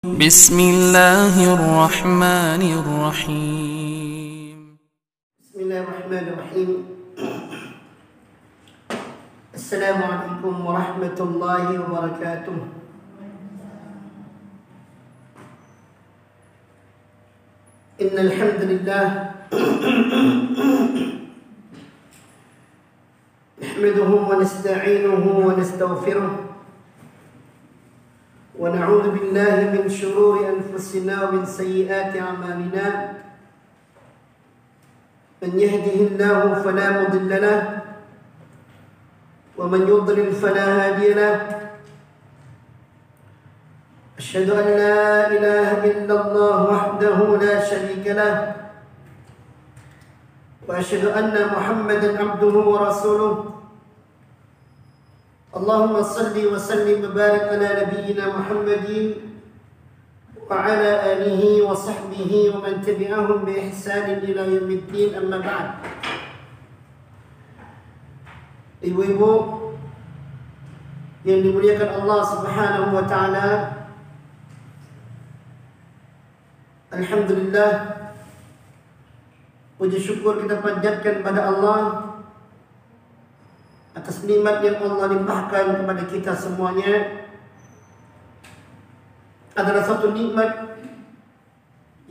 بسم الله الرحمن الرحيم. بسم الله الرحمن الرحيم. السلام عليكم ورحمة الله وبركاته. إن الحمد لله نحمده ونستعينه ونستغفره ونعوذ بالله من شرور أنفسنا ومن سيئات أعمالنا. من يهده الله فلا مضل له ومن يضلل فلا هادي له. أشهد أن لا إله إلا الله وحده لا شريك له وأشهد أن محمدا عبده ورسوله. اللهم صل وسلم وبارك على نبينا محمد وعلى آله وصحبه ومن تبعهم بإحسان إلى يوم الدين. أما بعد. Ibu-ibu yang dimuliakan Allah Subhanahu wa taala, alhamdulillah, puji syukur kita panjatkan pada Allah atas nikmat yang Allah limpahkan kepada kita semuanya. Adalah satu nikmat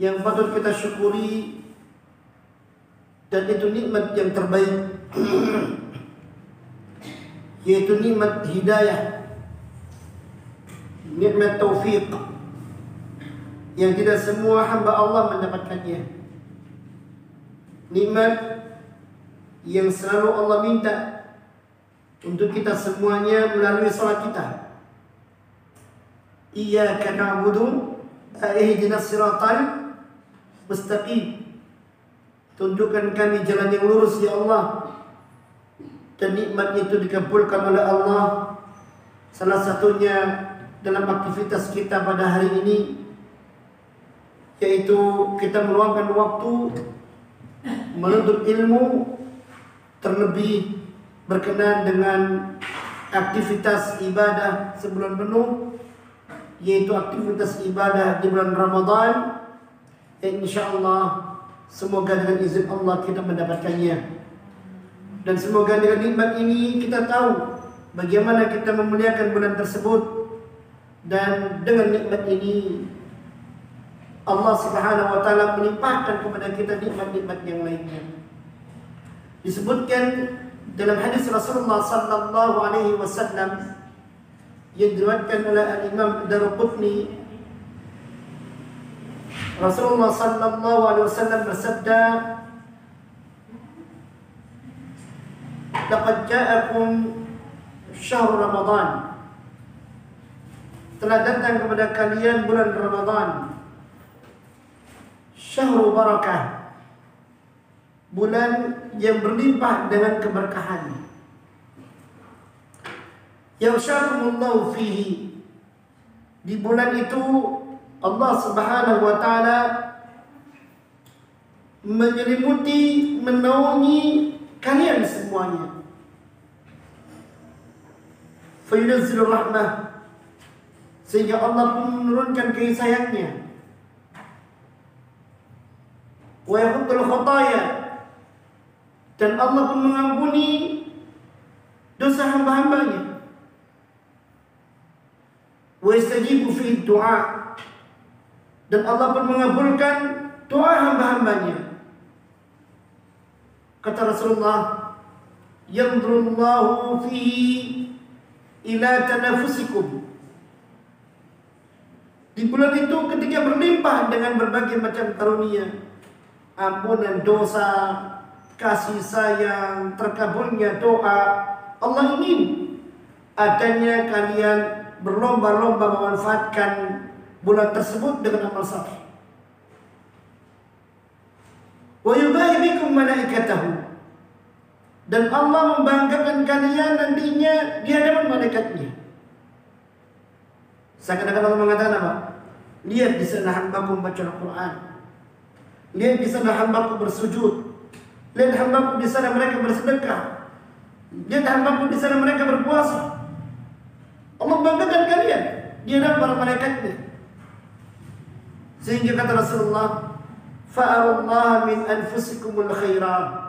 yang patut kita syukuri, dan itu nikmat yang terbaik yaitu nikmat hidayah, nikmat taufik yang tidak semua hamba Allah mendapatkannya. Nikmat yang selalu Allah minta untuk kita semuanya melalui salat kita. Iyyaka na'budu ihdinas siratal mustaqim. Tunjukkan kami jalan yang lurus ya Allah. Dan nikmat itu dikabulkan oleh Allah. Salah satunya dalam aktivitas kita pada hari ini, yaitu kita meluangkan waktu menuntut ilmu, terlebih berkenaan dengan aktivitas ibadah sebulan penuh, yaitu aktivitas ibadah di bulan Ramadan, yang insyaallah semoga dengan izin Allah kita mendapatkannya. Dan semoga dengan nikmat ini kita tahu bagaimana kita memuliakan bulan tersebut. Dan dengan nikmat ini Allah Subhanahu wa taala melimpahkan kepada kita nikmat-nikmat yang lainnya. Disebutkan dalam hadis Rasulullah sallallahu alaihi wasallam yang diriwayatkan oleh Al-Imam Daruqutni, Rasulullah sallallahu alaihi wasallam bersabda, "Laqad ja'akum syahrul Ramadan." Telah datang kepada kalian bulan Ramadan. Syahrul barakah, bulan yang berlimpah dengan keberkahan. Yaghshakumullahu fihi. Di bulan itu Allah Subhanahu wa taala menyelimuti, menaungi kalian semuanya. Fayunazzilur rahmah, sehingga Allah pun menurunkan kasih sayangnya. Wa yahuddul khataya, dan Allah pun mengampuni dosa hamba-hambanya. Wa yastajibu fi du'a, dan Allah pun mengabulkan doa hamba-hambanya. Kata Rasulullah, yanzurullahu fihi ila tanafusikum. Di bulan itu ketika berlimpah dengan berbagai macam karunia, ampunan dosa, kasih sayang, terkabulnya doa, Allah ingin adanya kalian berlomba-lomba memanfaatkan bulan tersebut dengan amal saleh. Wa yubahi bikum malaikatahu, dan Allah membanggakan kalian nantinya di hadapan malaikatnya. Seakan-akan Allah mengatakan apa? Lihat di sana hambaku membaca Al-Quran. Lihat di sana hambaku bersujud. Lihat hambaku di sana mereka bersedekah. Lihat hambaku di sana mereka berpuasa. Allah banggakan kalian di hadapan para malaikatnya. Sehingga kata Rasulullah, fa'arullah min anfusikumul khaira.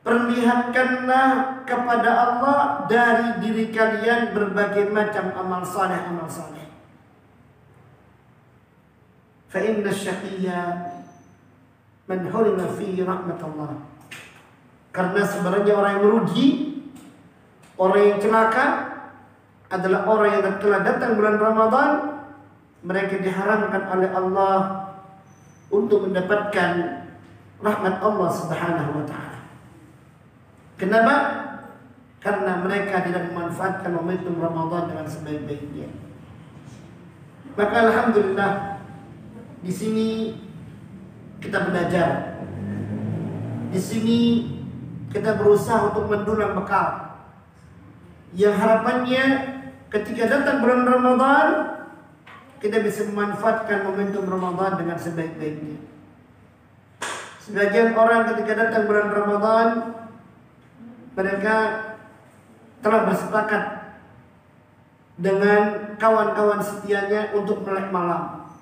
Perlihatkanlah kepada Allah dari diri kalian berbagai macam amal saleh. Fa inna syaqiyya man hurima fi rahmatullah. Karena sebenarnya orang yang merugi, orang yang celaka adalah orang yang telah datang bulan Ramadan, mereka diharamkan oleh Allah untuk mendapatkan rahmat Allah Subhanahu wa taala. Kenapa? Karena mereka tidak memanfaatkan momentum Ramadan dengan sebaik-baiknya. Maka alhamdulillah di sini kita belajar. Di sini kita berusaha untuk mendulang bekal yang harapannya ketika datang bulan Ramadan kita bisa memanfaatkan momentum Ramadan dengan sebaik-baiknya. Sebagian orang ketika datang bulan Ramadan mereka telah bersepakat dengan kawan-kawan setianya untuk melek malam.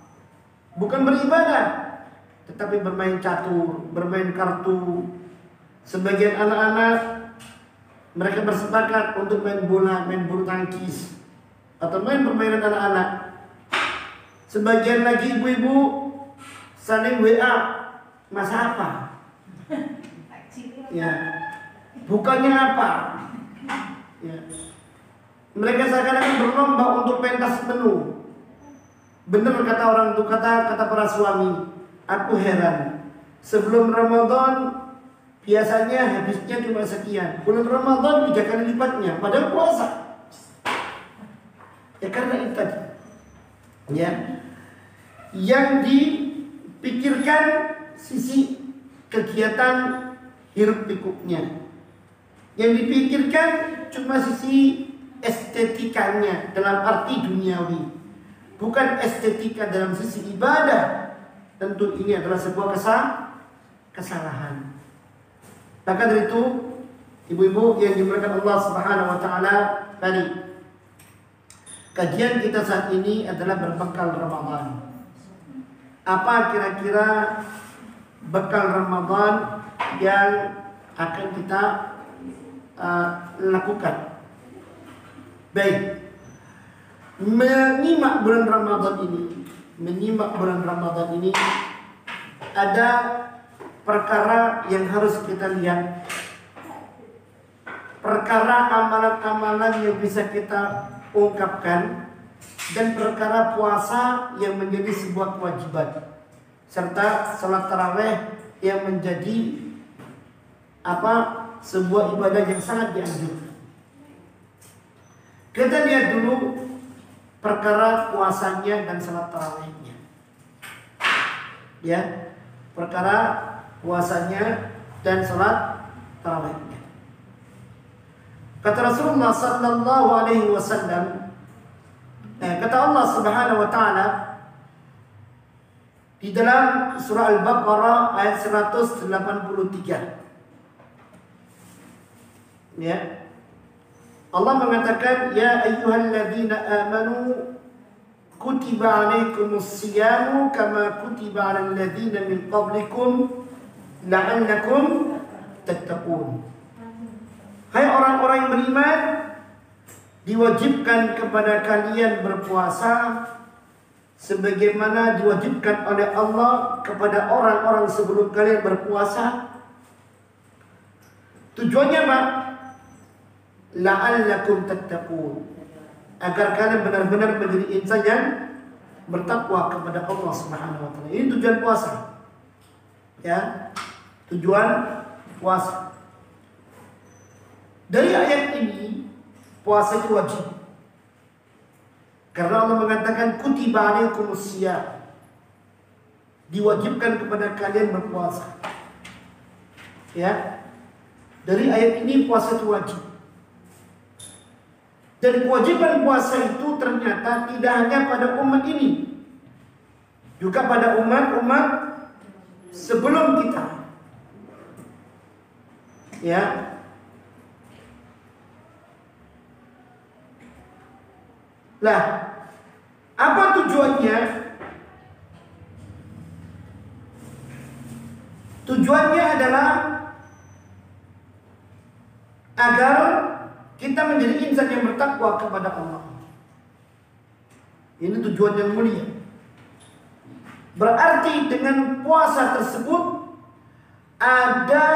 Bukan beribadah, tetapi bermain catur, bermain kartu. Sebagian anak-anak mereka bersepakat untuk main bola, main bulu tangkis, atau main permainan anak-anak. Sebagian lagi ibu-ibu saling WA, masa apa? Ya, bukannya apa? Ya. Mereka seakan-akan berlomba untuk pentas menu. Benar kata orang itu, kata para suami, aku heran. Sebelum Ramadan biasanya habisnya cuma sekian. Bulan Ramadan 3 kali lipatnya, padahal puasa. Ya karena itu tadi. Ya. Yang dipikirkan sisi kegiatan hiruk pikuknya. Yang dipikirkan cuma sisi estetikanya dalam arti duniawi, bukan estetika dalam sisi ibadah. Tentu ini adalah sebuah kesalahan. Maka dari itu, ibu-ibu yang dimuliakan Allah Subhanahu wa taala, tadi kajian kita saat ini adalah berbekal Ramadan. Apa kira-kira bekal Ramadan yang akan kita lakukan? Baik, menyimak bulan Ramadan ini ada perkara yang harus kita lihat. Perkara amalan-amalan yang bisa kita ungkapkan, dan perkara puasa yang menjadi sebuah kewajiban, serta salat tarawih yang menjadi sebuah ibadah yang sangat dianjurkan. Kita lihat dulu perkara puasanya dan salat tarawihnya. Ya, perkara puasanya dan salat tarawihnya. Kata Rasulullah sallallahu alaihi wasallam, kata Allah Subhanahu wa taala di dalam surah Al-Baqarah ayat 183. Ya. Allah mengatakan, ya ayyuhalladzina amanu kutiba alaikumus siyamu kama kutiba alal ladzina min qablikum la'allakum tattaqun. Hai orang-orang yang beriman, diwajibkan kepada kalian berpuasa sebagaimana diwajibkan oleh Allah kepada orang-orang sebelum kalian berpuasa. Tujuannya apa? La'allakum tattaqun, agar kalian benar-benar menjadi insan yang bertakwa kepada Allah Subhanahu wa taala. Ini tujuan puasa. Ya. Tujuan puasa. Dari ayat ini puasa itu wajib. Karena Allah mengatakan kutiba alaikumus syiyam, diwajibkan kepada kalian berpuasa. Ya. Dari ayat ini puasa itu wajib. Dan kewajiban puasa itu ternyata tidak hanya pada umat ini, juga pada umat-umat sebelum kita. Ya. Lah, apa tujuannya? Tujuannya adalah agar kita menjadi insan yang bertakwa kepada Allah. Ini tujuan yang mulia. Berarti dengan puasa tersebut ada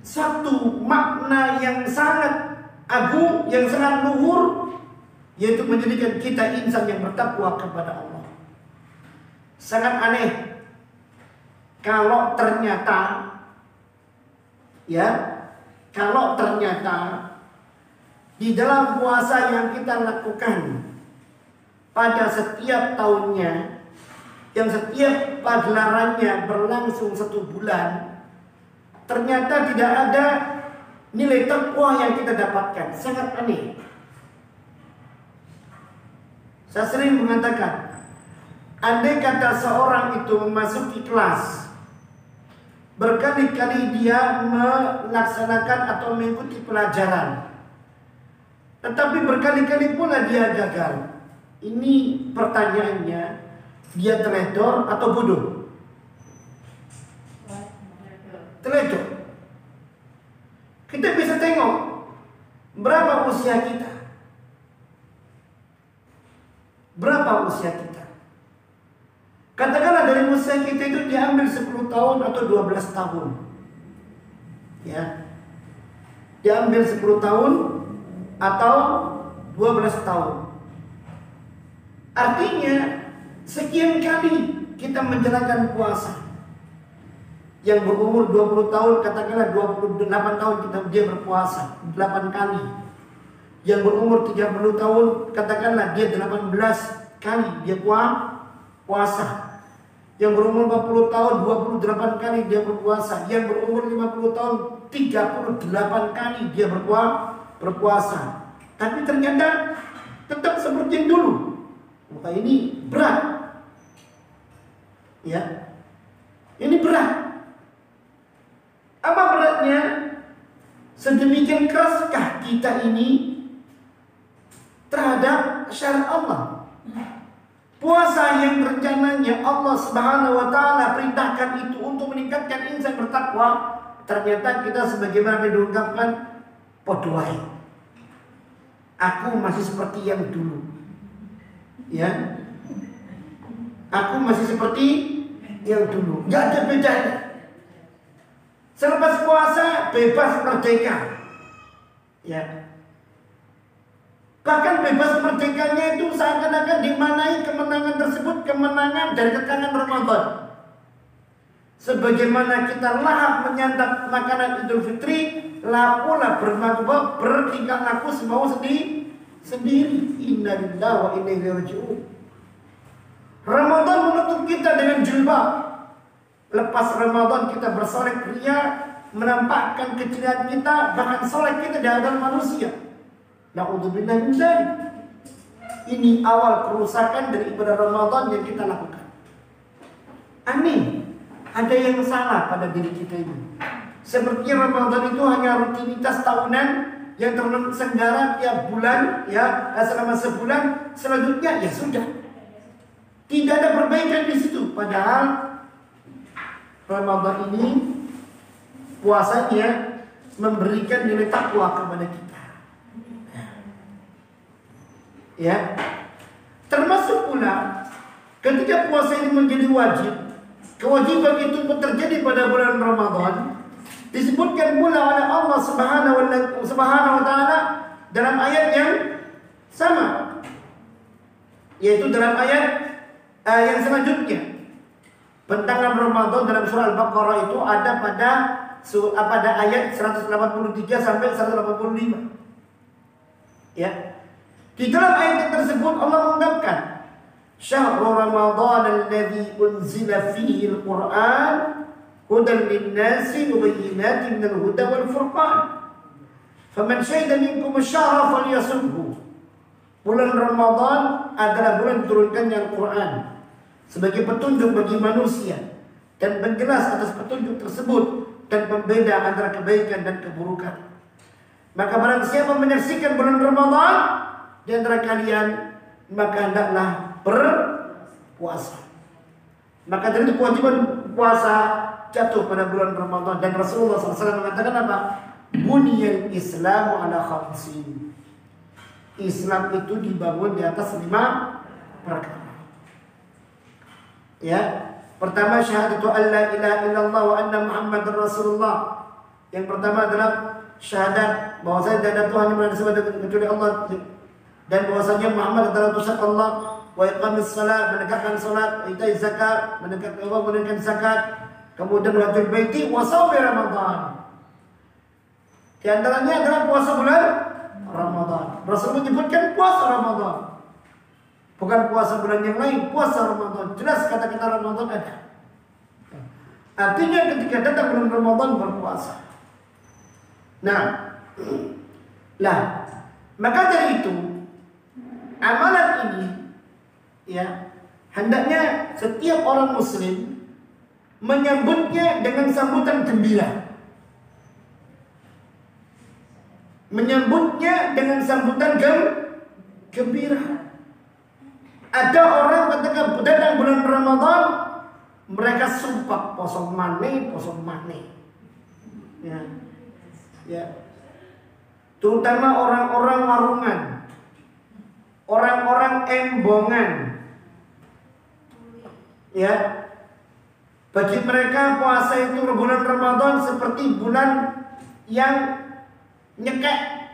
satu makna yang sangat agung, yang sangat luhur, yaitu menjadikan kita insan yang bertakwa kepada Allah. Sangat aneh kalau ternyata di dalam puasa yang kita lakukan pada setiap tahunnya, yang setiap pagelarannya berlangsung 1 bulan, ternyata tidak ada nilai takwa yang kita dapatkan. Sangat aneh. Saya sering mengatakan, andai kata seorang itu memasuki kelas, berkali-kali dia melaksanakan atau mengikuti pelajaran, tetapi berkali-kali pula dia gagal. Ini pertanyaannya, dia teledor atau bodoh? Teledor. Kita bisa tengok berapa usia kita. Berapa usia kita? Katakanlah dari usia kita itu diambil 10 tahun atau 12 tahun. Ya. Diambil 10 tahun atau 12 tahun. Artinya sekian kali kita menjalankan puasa. Yang berumur 20 tahun, katakanlah 28 tahun dia berpuasa 8 kali. Yang berumur 30 tahun, katakanlah dia 18 kali dia puasa. Yang berumur 40 tahun, 28 kali dia berpuasa. Yang berumur 50 tahun, 38 kali dia berpuasa. Tapi ternyata tetap seperti yang dulu. Maka ini berat. Ya. Ini berat. Apa beratnya? Sedemikian keraskah kita ini terhadap syariat Allah? Puasa yang rencananya Allah Subhanahu wa taala perintahkan itu untuk meningkatkan insan bertakwa, ternyata kita sebagaimana diungkapkan, podoai. Aku masih seperti yang dulu. Ya. Aku masih seperti yang dulu. Enggak ada bedanya. Selepas puasa bebas merdeka. Ya. Bahkan bebas merdekanya itu seakan-akan dimanai kemenangan tersebut kemenangan dari kekangan Ramadan. Sebagaimana kita lahap menyantap makanan Idul Fitri, lapulah bertingkah laku semau sendiri. Innalillahi wa inna ilaihi raji'un. Ramadan menutup kita dengan jilbab. Lepas Ramadan kita bersolek ria, menampakkan kecilian kita, bahkan solek kita di hadapan manusia. Na'udzubillah min dzalik. Ini awal kerusakan dari ibadah Ramadan yang kita lakukan. Aneh, ada yang salah pada diri kita ini. Seperti Ramadan itu hanya rutinitas tahunan yang terselenggara tiap bulan, ya, selama sebulan, selanjutnya ya sudah. Tidak ada perbaikan di situ. Padahal Ramadan ini puasanya memberikan nilai takwa kepada kita. Ya. Termasuk pula ketika puasa ini menjadi wajib, kewajiban itu terjadi pada bulan Ramadan, disebutkan pula oleh Allah Subhanahu wa taala dalam ayat yang sama, yaitu dalam ayat yang selanjutnya. Bentangan Ramadan dalam surah Al-Baqarah itu ada pada ayat 183 sampai 185. Ya. Di dalam ayat tersebut Allah mengungkapkan, "Syahrul Ramadan alladzi unzila fihi al-Qur'an hudan lin-nasi wa bayyinatin minal huda wal furqan. Faman syahida minkum asy-syahra falyasumhu." Bulan Ramadan adalah bulan diturunkannya Al-Qur'an sebagai petunjuk bagi manusia dan menjelas atas petunjuk tersebut dan pembeda antara kebaikan dan keburukan. Maka barang siapa menyaksikan bulan Ramadan di antara kalian, maka hendaklah berpuasa. Maka dari itu kewajiban puasa jatuh pada bulan Ramadan. Dan Rasulullah SAW mengatakan apa? Buniyal Islamu ala khamsin. Islam itu dibangun di atas 5 perkara. Ya, pertama syahadatu alla ilaha illallah wa anna Muhammadar Rasulullah. Yang pertama adalah syahadat bahwasanya tidak ada Tuhan yang bersembah kecuali Allah, dan bahwasanya Muhammad adalah utusan Allah. Wa iqamis salat, menegakkan salat, wa ita'iz zakat, menunaikan zakat, kemudian wajib baiti wa shaum Ramadan. Di antaranya adalah puasa bulan Ramadan. Rasul menyebutkan puasa Ramadan, bukan puasa bulan yang lain, puasa Ramadan. Jelas kata-kata Ramadan ada. Artinya ketika datang bulan Ramadan berpuasa. Nah, maka dari itu amalan ini, ya, hendaknya setiap orang Muslim menyambutnya dengan sambutan gembira. Menyambutnya dengan sambutan gembira. Ada orang ketika datang bulan Ramadan, mereka sumpah poso maneh. Ya. Terutama orang-orang warungan, orang-orang embongan. Ya. Bagi mereka puasa itu bulan Ramadan seperti bulan yang nyekek.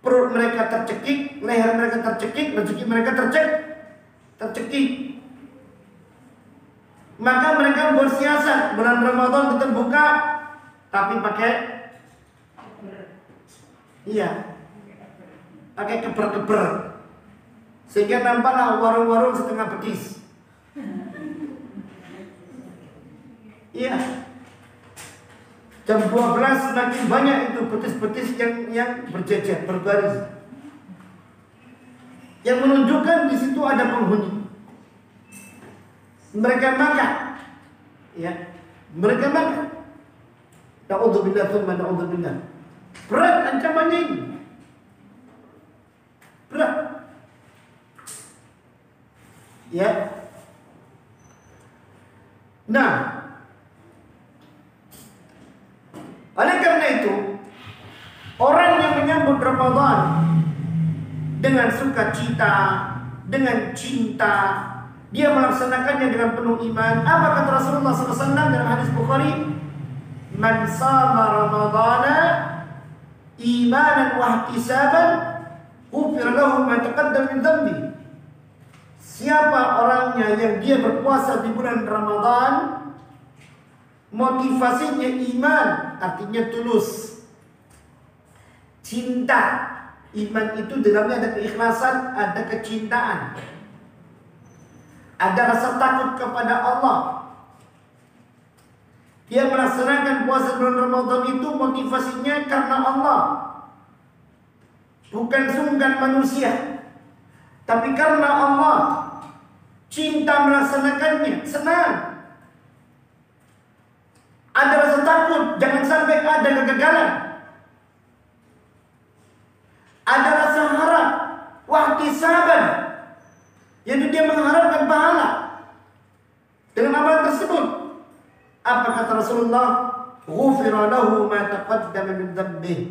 Perut mereka tercekik, leher mereka tercekik, rezeki mereka tercekik. Maka mereka bersiasat bulan Ramadan tetap buka, tapi pakai keber-keber, sehingga nampaklah warung-warung setengah petis. Iya. Jam 12 semakin banyak itu petis-petis yang berjejer, berbaris, yang menunjukkan di situ ada penghuni. Mereka makan, ya, mereka makan. Na'udzubillah tsumma na'udzubillah. Berat ancamannya ini, berat. Ya. Nah, oleh karena itu, orang yang menyambut Ramadan dengan sukacita, dengan cinta, dia melaksanakannya dengan penuh iman. Apa kata Rasulullah SAW dalam hadis Bukhari? Man sama Ramadana imanan wa ihtisaban ghufira lahu ma taqaddama min dhanbi. Siapa orangnya yang dia berpuasa di bulan Ramadan, motivasinya iman, artinya tulus, cinta. Iman itu dalamnya ada keikhlasan, ada kecintaan, ada rasa takut kepada Allah. Dia melaksanakan puasa bulan Ramadan itu motivasinya karena Allah, bukan sungkan manusia, tapi karena Allah. Cinta melaksanakannya, senang. Ada rasa takut, jangan sampai ada kegagalan. Ada rasa harap, wahtisaban, yaitu dia mengharapkan pahala dengan amalan tersebut. Apa kata Rasulullah? Ghufira lahu ma taqaddama min dhanbihi.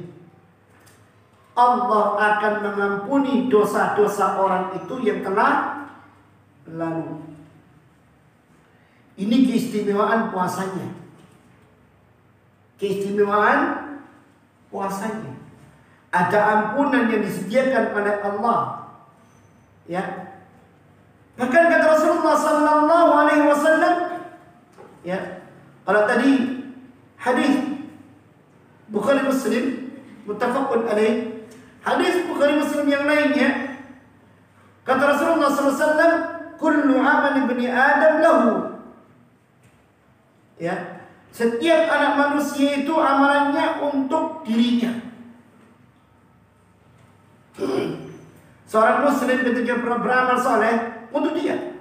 Allah akan mengampuni dosa-dosa orang itu yang telah lalu. Ini keistimewaan puasanya. Keistimewaan puasanya. Ada ampunan yang disediakan oleh Allah. Ya. Bahkan kata Rasulullah sallallahu alaihi wasallam, ya, kalau tadi hadis Bukhari Muslim muttafaqun alaih, hadis Bukhari Muslim yang lainnya kata Rasulullah sallallahu alaihi wasallam, kullu amal ibni Adam lahu. Ya, setiap anak manusia itu amalannya untuk dirinya. Seorang muslim ketika beramal soleh untuk dia,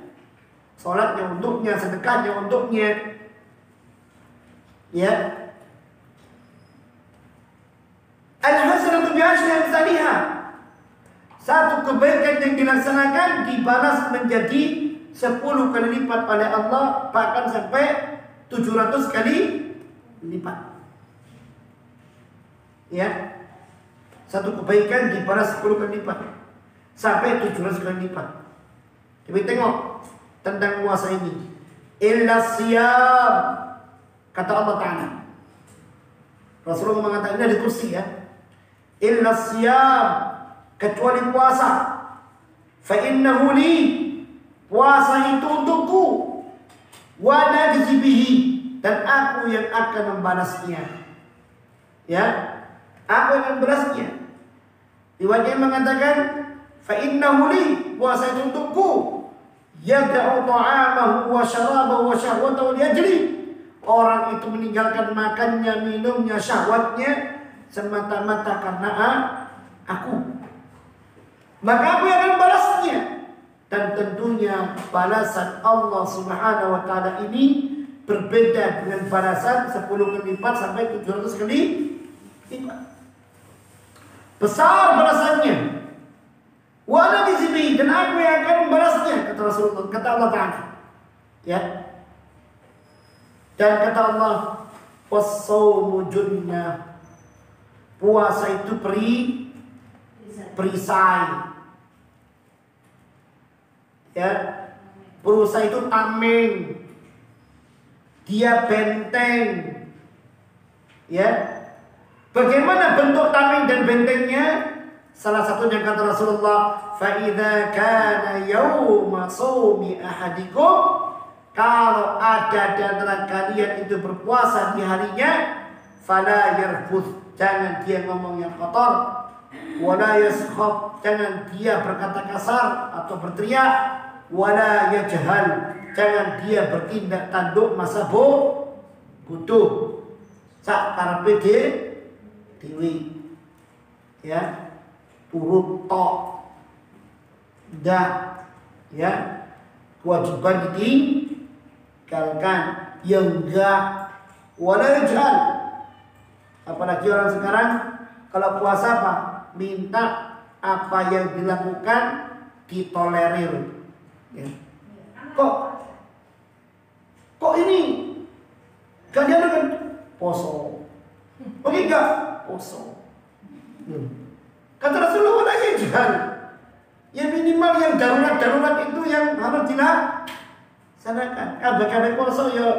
salatnya untuknya, sedekahnya untuknya. Ya, al-hasanatu bi'ashri amsalihha. Satu kebaikan yang dilaksanakan dibalas menjadi 10 kali lipat oleh Allah, bahkan sampai 700 kali lipat. Ya, satu kebaikan dibalas 10 kali lipat sampai 700 kali lipat. Tapi tengok tentang puasa ini. Illa siyam, kata Allah Ta'ala. Rasulullah mengatakan, ini ada kursi ya. Illa siyam, kecuali puasa. Fa innahu li, puasa itu untukku. Wa najzi bihi, dan aku yang akan membalasnya. Ya, aku yang membalasnya. Riwayat yang mengatakan, fa innahu li, puasa itu untukku. Yada'u ta'amahu wa syarabahu wa syahwatahu liyajri. Orang itu meninggalkan makannya, minumnya, syahwatnya semata-mata karena aku. Maka aku yang akan balasnya. Dan tentunya balasan Allah Subhanahu wa Ta'ala ini berbeda dengan balasan 10 kali lipat sampai 700 kali lipat. Besar balasannya. Wa najzi, dan aku yang akan membalasnya, kata Rasulullah, kata Allah Ta'ala. Ya. Dan kata Allah, was-shaumu junnah, puasa itu perisai. Ya, puasa itu tameng, dia benteng. Ya, bagaimana bentuk tameng dan bentengnya? Salah satunya kata Rasulullah, fa idza kana yauma shaumi ahadikum, kalau ada di antara kalian itu berpuasa di harinya, fala yarfuth, jangan dia ngomong yang kotor, wala yaskhab, jangan dia berkata kasar atau berteriak, wala yajhal, jangan dia bertindak tanduk masa bodoh. Sak karepe dhewe. Ya. Turut tok. Ndak. Ya. Kewajiban ditinggalkan. Yang enggak, wala yajhal. Apalagi orang sekarang kalau puasa apa? Minta apa yang dilakukan ditolerir. Ya. Kok ini kalian kan poso? Oke enggak? Poso. Kata Rasulullah lagi jangan. Ya minimal yang darurat itu yang harus dilaksanakan. Kabeh poso ya.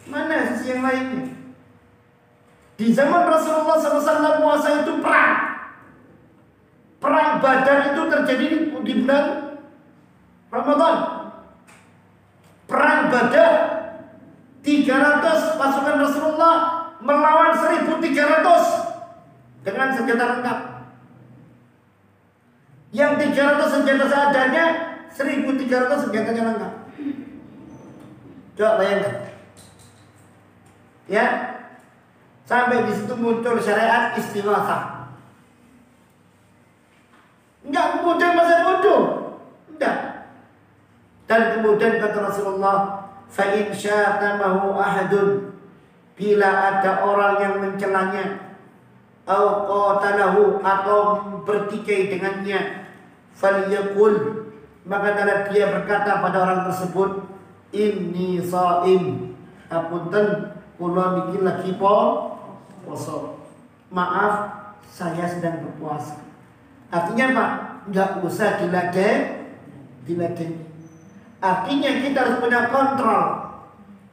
Mana sisi yang lainnya? Di zaman Rasulullah SAW puasa itu perang. Perang Badar itu terjadi di bulan Ramadan. Perang Badar 300 pasukan Rasulullah melawan 1.300 dengan senjata lengkap. Yang 300 senjata seadanya, 1.300 senjatanya lengkap. Coba bayangkan. Ya. Sampai di situ muncul syariat istighatsah. Enggak kemudian masa bodoh. Enggak. Dan kemudian kata Rasulullah, fa in syatamahu ahadun, bila ada orang yang mencelanya, au qatalahu, atau bertikai dengannya, falyaqul, maka hendaklah dia berkata pada orang tersebut, inni shaim, apunten kula niki lagi poso. Maaf, saya sedang berpuasa. Artinya Pak, enggak usah diladeni. Artinya kita harus punya kontrol,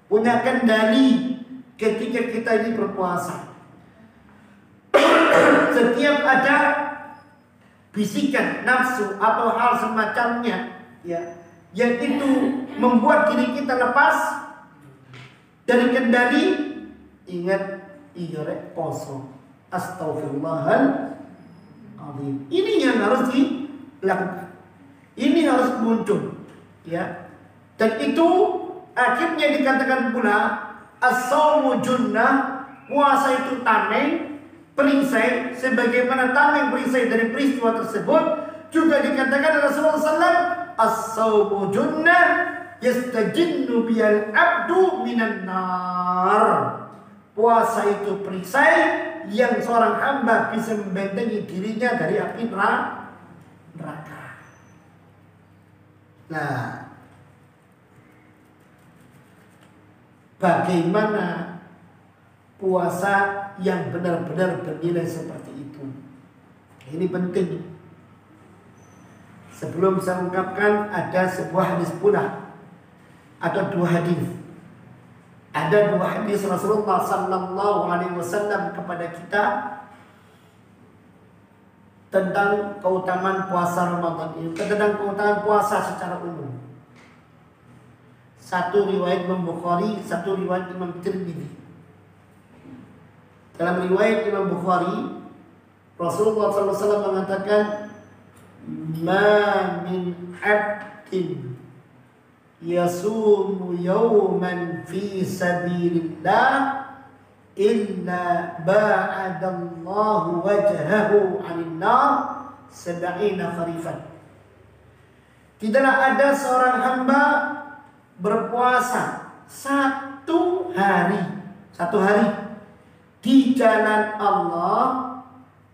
punya kendali ketika kita ini berpuasa. Setiap ada bisikan nafsu atau hal semacamnya, ya, yang itu membuat diri kita lepas dari kendali, ingat, iya poso. Astaghfirullahaladzim. Ini yang harus dilakukan. Ini harus muncul. Ya, dan itu akhirnya dikatakan pula as-shaumu junnah, puasa itu tameng, perisai, sebagaimana tameng perisai dari peristiwa tersebut. Juga dikatakan Rasulullah SAW, as-shaumu junnah yastajinnu biyal abdu minan nar. Puasa itu perisai yang seorang hamba bisa membentengi dirinya dari api neraka. Nah, bagaimana puasa yang benar-benar bernilai seperti itu? Ini penting. Sebelum saya ungkapkan, ada sebuah hadis pula, ada dua hadis. Ada dua hadis Rasulullah Sallallahu Alaihi Wasallam kepada kita tentang keutamaan puasa Ramadan ini, tentang keutamaan puasa secara umum. Satu riwayat Imam Bukhari, satu riwayat Imam Tirmidzi. Dalam riwayat Imam Bukhari, Rasulullah SAW mengatakan, "Ma min abdin yasumu yawman fi sabilillah illa ba'adallahu wajhahu 'anil nar 70 kharifan." Tidaklah ada seorang hamba berpuasa satu hari di jalan Allah,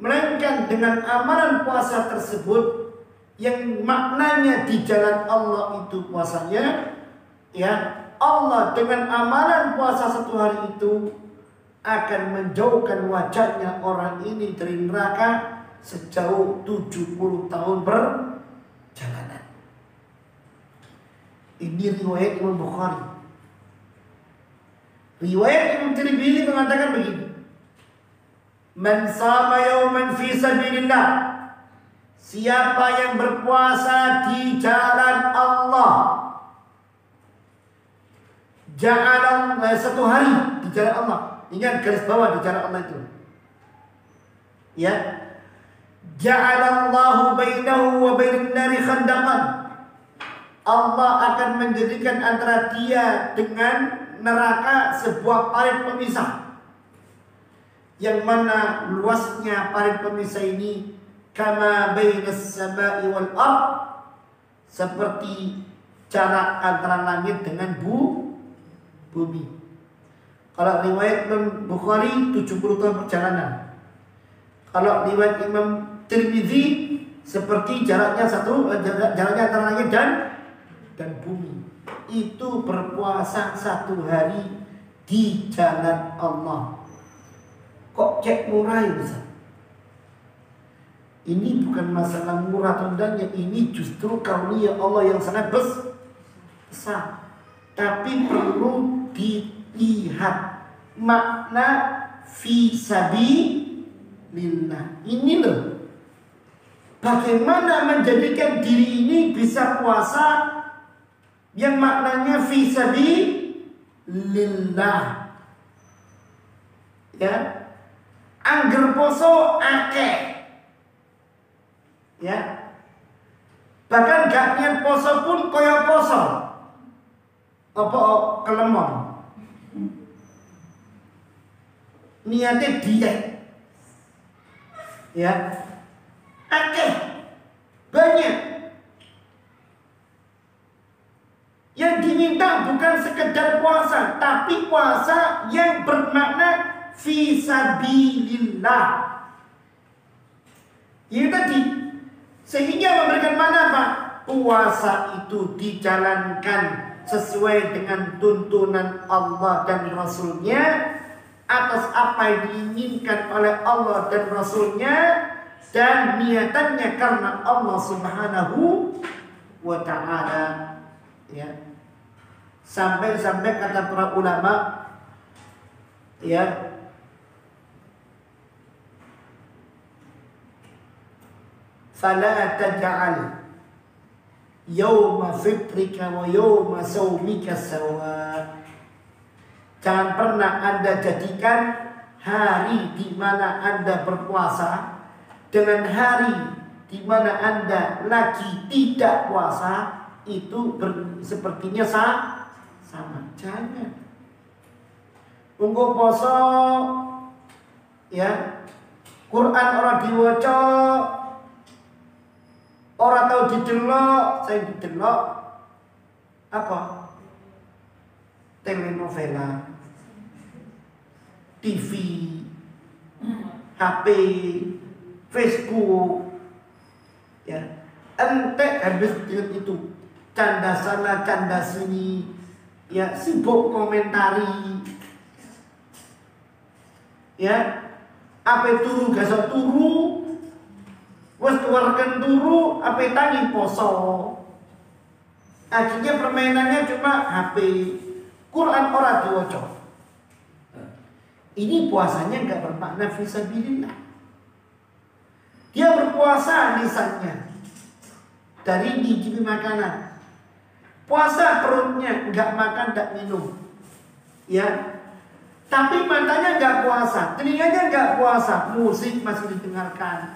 melainkan dengan amalan puasa tersebut yang maknanya di jalan Allah itu puasanya, ya, Allah dengan amalan puasa satu hari itu akan menjauhkan wajahnya orang ini dari neraka sejauh 70 tahun perjalanan. Ini riwayat Imam Bukhari. Riwayat Imam Tirmidzi mengatakan begini, "Man sama yawman fi sabilillah," siapa yang berpuasa di jalan Allah, ja'alan satu hari di jalan Allah. Ingat garis bawah di jalan Allah itu. Ya. Ja'alallahu bainahu wa bainan nari khandaqan. Allah akan menjadikan antara dia dengan neraka sebuah parit pemisah. Yang mana luasnya parit pemisah ini kama bainas sama'i wal ard, seperti jarak antara langit dengan bumi. Kalau riwayat Imam Bukhari 70 tahun perjalanan. Kalau riwayat Imam Tirmidzi seperti jaraknya antara langit dan bumi. Itu berpuasa satu hari di jalan Allah. Kok cek murah ya Ustaz? Ini bukan masalah murah atau tidaknya, ini justru karunia Allah yang sangat besar. Tapi perlu dilihat makna fi sabilillah. Ini loh, bagaimana menjadikan diri ini bisa puasa yang maknanya fi sabilillah. Ya, angger poso akeh. Ya, bahkan gak niat poso pun koyo poso, apa kelemon, niatnya diet. Ya, akeh, banyak. Yang diminta bukan sekedar puasa, tapi puasa yang bermakna fi sabilillah. Itu tadi, sehingga memberikan mana Pak? Puasa itu dijalankan sesuai dengan tuntunan Allah dan Rasulnya, atas apa yang diinginkan oleh Allah dan Rasulnya, dan niatannya karena Allah Subhanahu wa ta'ala. Ya, sampai kata para ulama, ya, fala taj'al yawma fitrika wa yawma sawmika sawa. Jangan pernah Anda jadikan hari di mana Anda berpuasa dengan hari di mana Anda lagi tidak puasa itu sepertinya sama. Jangan. Munggo poso, ya, Quran orang diwaca, orang tahu didelok, saya didelok apa? Telenovela, TV, HP, Facebook, ya, ente habis dengan itu. canda sana, canda sini, ya sibuk komentari, ya apa turu gasok turu, wes keluarkan turu, apa tangi poso. Akhirnya permainannya cuma HP, Quran ora diwaca. Ini puasanya nggak bermakna fisabilillah. Dia berpuasa lisannya dari nyicipi makanan. Puasa perutnya nggak makan, nggak minum, ya. Tapi matanya nggak puasa, telinganya nggak puasa, musik masih didengarkan,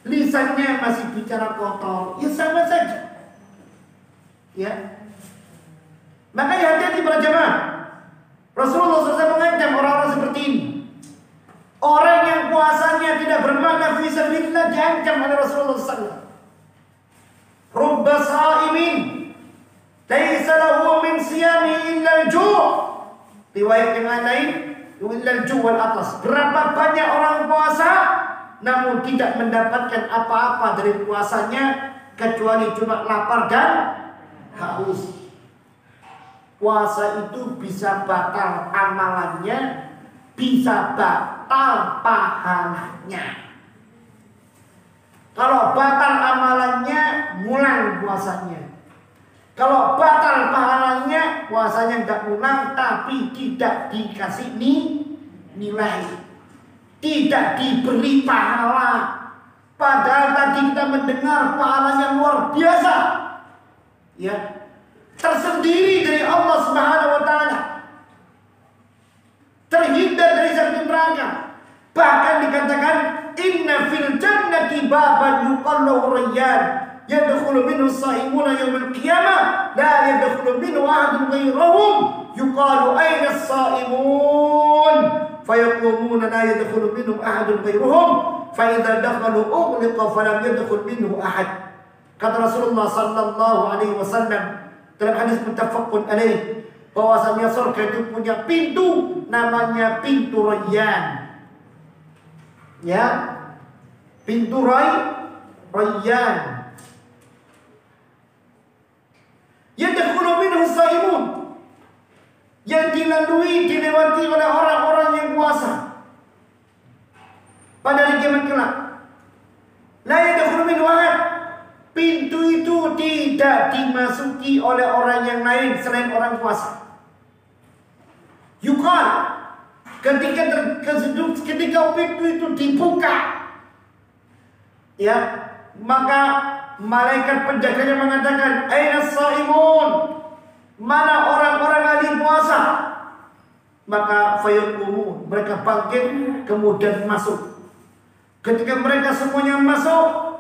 lisannya masih bicara kotor, ya sama saja. Ya, makanya hati-hati para jemaah. Rasulullah SAW mengancam orang-orang seperti ini. Orang yang puasanya tidak bermakna fisabilillah diancam oleh Rasulullah SAW. Rubba sa'imin laisa lahu min siyami illa al-ju'. Riwayat yang lain illa al-ju' wal atas. Berapa banyak orang puasa namun tidak mendapatkan apa-apa dari puasanya kecuali cuma lapar dan haus. Puasa itu bisa batal amalannya, bisa batal pahalanya. Kalau batal amalannya, ngulang puasanya. Kalau batal pahalanya, puasanya nggak ngulang, tapi tidak dikasih nilai, tidak diberi pahala. Padahal tadi kita mendengar pahalanya luar biasa, ya, tersendiri dari Allah Subhanahu wa taala, terhindar dari zat neraka. Bahkan dikatakan inna fil jannati baban yuqallu rayyan yadkhulu minhu as-saimuna yawm al-qiyamah la yadkhulu minhu ahadun ghayruhum yuqalu ayna as-saimun fayaqumuna la yadkhulu minhum ahadun ghayruhum fa idza dakhalu ughliqa falam yadkhul minhu ahad. Kata Rasulullah sallallahu alaihi wasallam dalam hadis muttafaqun alaih, bahwasanya surga itu punya pintu namanya pintu Rayyan. Ya, pintu Rayyan. Yadkhulu minhu as-saimun, yang dilewati oleh orang-orang yang puasa pada hari kiamat kelak. La yadkhulu minhu ahad. Pintu itu tidak dimasuki oleh orang yang lain selain orang puasa. Yuqal, ketika pintu itu dibuka, ya, maka malaikat penjaganya mengatakan, aina as-saimun, mana orang-orang ahli puasa? Maka fayaqumun, mereka bangkit kemudian masuk. Ketika mereka semuanya masuk,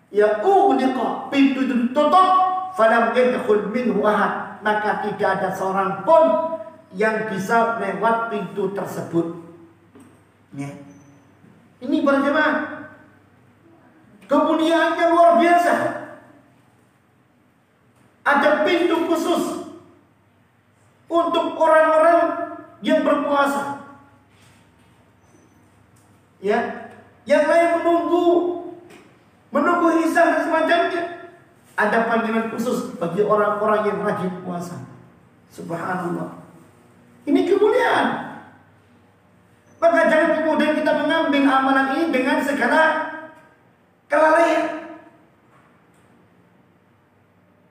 ya ughliqa, pintu itu ditutup, falam yadkhul minhu ahad, maka tidak ada seorang pun yang bisa lewat pintu tersebut. Ya. Ini para jemaah, kemuliaannya luar biasa. Ada pintu khusus untuk orang-orang yang berpuasa. Ya, yang lain menunggu hisab dan semacamnya. Ada panggilan khusus bagi orang-orang yang rajin puasa. Subhanallah. Ini kemuliaan. Maka jangan kemudian kita mengambil amalan ini dengan segala kelalaian.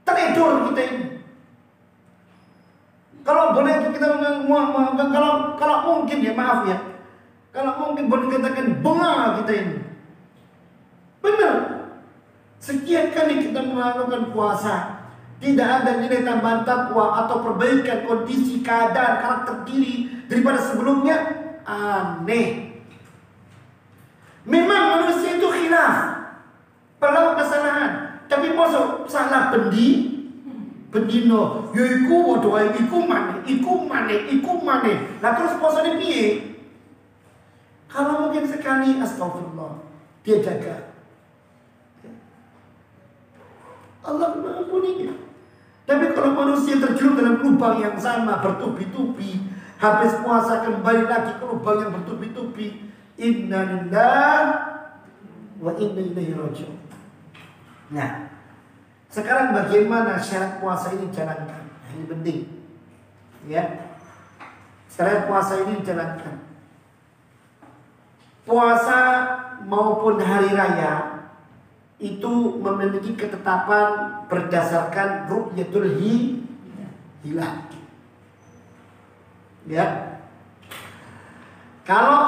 Tertidur kita ini. Kalau boleh kita kalau mungkin ya, maaf ya, kalau mungkin boleh dikatakan bengah kita ini. Benar. Sekian kali kita melakukan puasa, tidak ada nilai tambahan takwa atau perbaikan kondisi keadaan karakter diri daripada sebelumnya. Aneh. Memang manusia itu khilaf, pelaku kesalahan, tapi masuk salah bendino, ya iku waduh, iku mana. Nah terus puasanya piye? Kalau mungkin sekali, astagfirullah, dia jaga. Allah mengampuninya. Tapi kalau manusia terjun dalam lubang yang sama bertubi-tubi, habis puasa kembali lagi ke lubang yang bertubi-tubi, inna lillahi wa inna ilaihi raji'un. Nah, Sekarang bagaimana syarat puasa ini dijalankan? Ini penting. Ya. Syarat puasa ini dijalankan. Puasa maupun hari raya itu memiliki ketetapan berdasarkan ru'yatul hilal. Ya. Kalau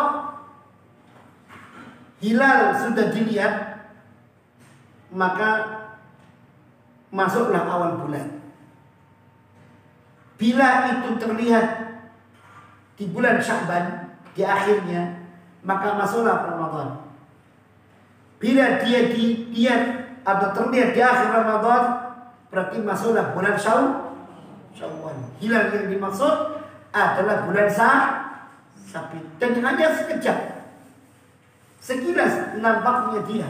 hilal sudah dilihat, maka masuklah awal bulan. Bila itu terlihat di bulan Sya'ban, di akhirnya, maka masuklah Ramadan. Bila dia dilihat atau terlihat di akhir Ramadan, berarti masuklah bulan Syawal. Hilal yang dimaksud adalah bulan Sabit. Dan hanya sekejap, sekilas nampaknya dia,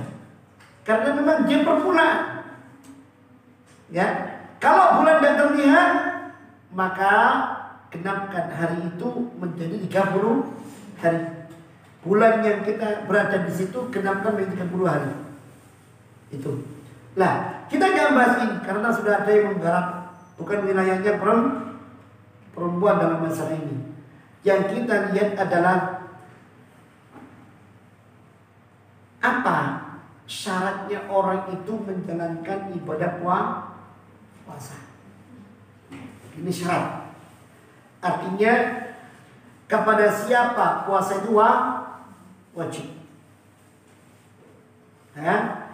karena memang dia permulaan. Ya, kalau bulan tidak terlihat, maka genapkan hari itu menjadi 30 hari. Bulan yang kita berada di situ genapkan menjadi 30 hari. Itu. Nah, kita jangan bahas ini karena sudah ada yang menggarap, bukan wilayahnya perempuan dalam masalah ini. Yang kita lihat adalah apa syaratnya orang itu menjalankan ibadah puasa. Ini syarat. Artinya kepada siapa puasa itu wajib. Ya.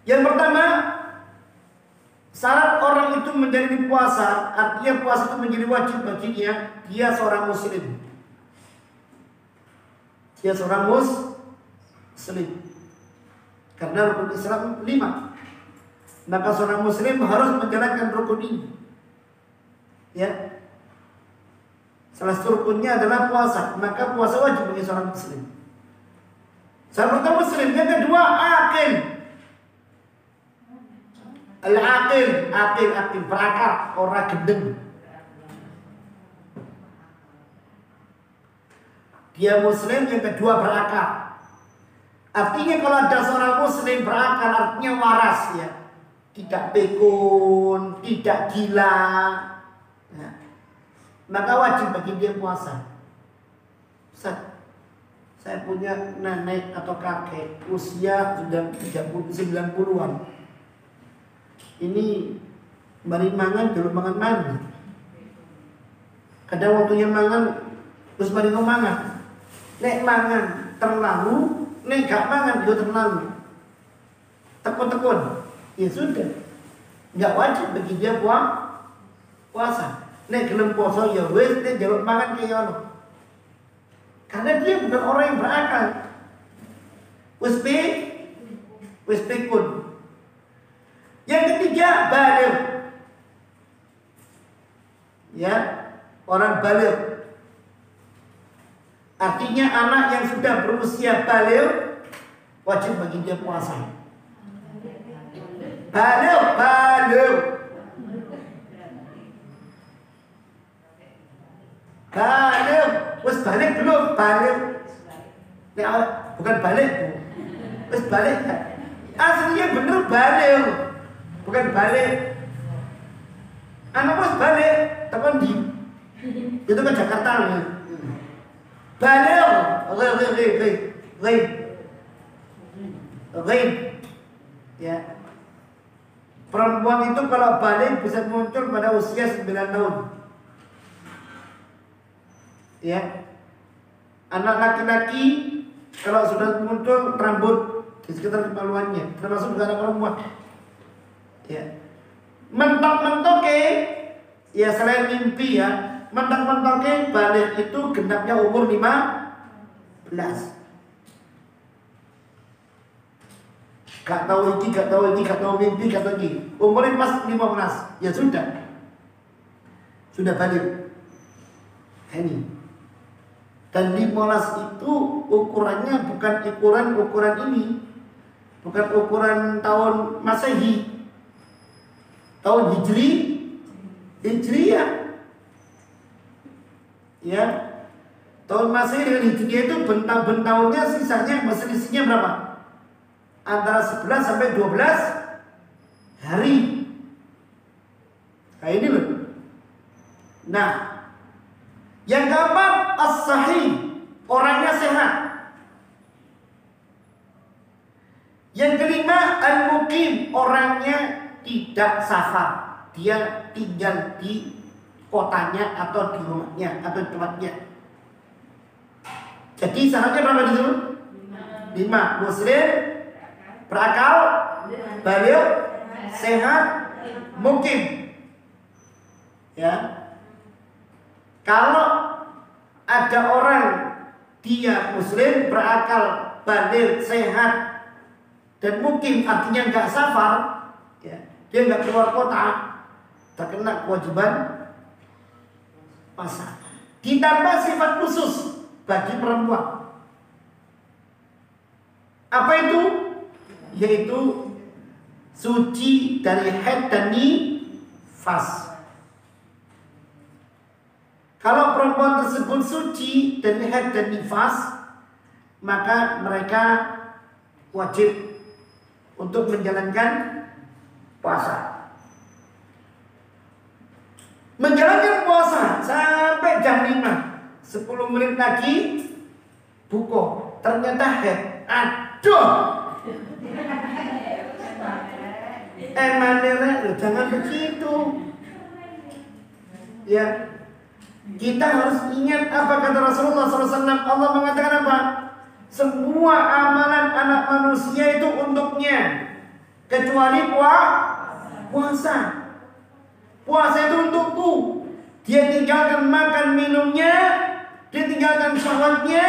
Yang pertama, syarat orang itu menjadi puasa, artinya puasa itu menjadi wajib baginya, dia seorang muslim. Dia seorang muslim. Karena rukun Islam 5. Maka seorang muslim harus menjalankan rukun ini. Ya. Salah satu rukunnya adalah puasa. Maka puasa wajib bagi seorang muslim. Syarat pertama muslim. Yang kedua akil. Akil berakal, orang gendeng. Dia muslim, yang kedua berakal. Artinya kalau ada seorang muslim berakal, artinya waras ya. Tidak pikun, tidak gila. Ya. Maka wajib bagi dia puasa. Ustaz, saya punya nenek atau kakek usia sudah 90-an. Ini mari mangan dulu mangan. Kadang waktunya mangan terus mari mangan. Nek mangan terlalu, nek gak mangan juga terlalu. Tekun-tekun. Ya sudah, nggak wajib bagi dia puasa. Nek gelem poso ya wis, nek jaluk mangan kaya ngono. Karena dia bukan orang yang berakal. Wis pikun. Yang ketiga baligh. Ya, orang baligh. Artinya anak yang sudah berusia baligh wajib bagi dia puasa. Baligh. Wes balik belum? Balik. Bukan balik, Bu. Wes balik. Aslinya bener balik. Bukan balik. Anak wes balik, tekan di. Itu kan Jakarta ya. Balik. Ghaib. Ya. Perempuan itu kalau balik bisa muncul pada usia 9 tahun. Ya. Anak laki-laki kalau sudah muncul rambut di sekitar kemaluannya, termasuk juga anak perempuan. Ya. Mentok-mentoke ya selain mimpi ya, mentok-mentoke balik itu genapnya umur 15. Gak tahu ini, gak tahu mimpi, gak tahu ini. Umurnya pas 15, ya sudah balik. Ini. Dan 15 itu ukurannya bukan ukuran ini, bukan ukuran tahun Masehi, tahun Hijriyah. Ya, tahun Masehi dengan Hijriyah itu bentang-bentangnya sisanya selisihnya berapa? antara 11 sampai 12 hari. Nah ini loh. Nah, yang keempat as-sahih, orangnya sehat. Yang kelima al-muqim, orangnya tidak safar, dia tinggal di kotanya atau di rumahnya atau di tempatnya. Jadi syaratnya berapa dulu? 5. Muslim, berakal, baligh, sehat, muqim. Ya. Kalau ada orang dia muslim, berakal, baligh, sehat dan muqim, artinya nggak safar, ya, dia nggak keluar kota, terkena kewajiban puasa. Ditambah sifat khusus bagi perempuan. Apa itu? Yaitu suci dari haid dan nifas. Kalau perempuan tersebut suci dari haid dan nifas, maka mereka wajib untuk menjalankan puasa. Menjalankan puasa sampai jam 5, 10 menit lagi buka. Ternyata haid. Aduh. Manere, jangan begitu. Ya. Kita harus ingat apa kata Rasulullah SAW. Allah mengatakan apa? Semua amalan anak manusia itu untuknya, kecuali puasa. Puasa itu untukku. Dia tinggalkan makan minumnya, dia tinggalkan syahwatnya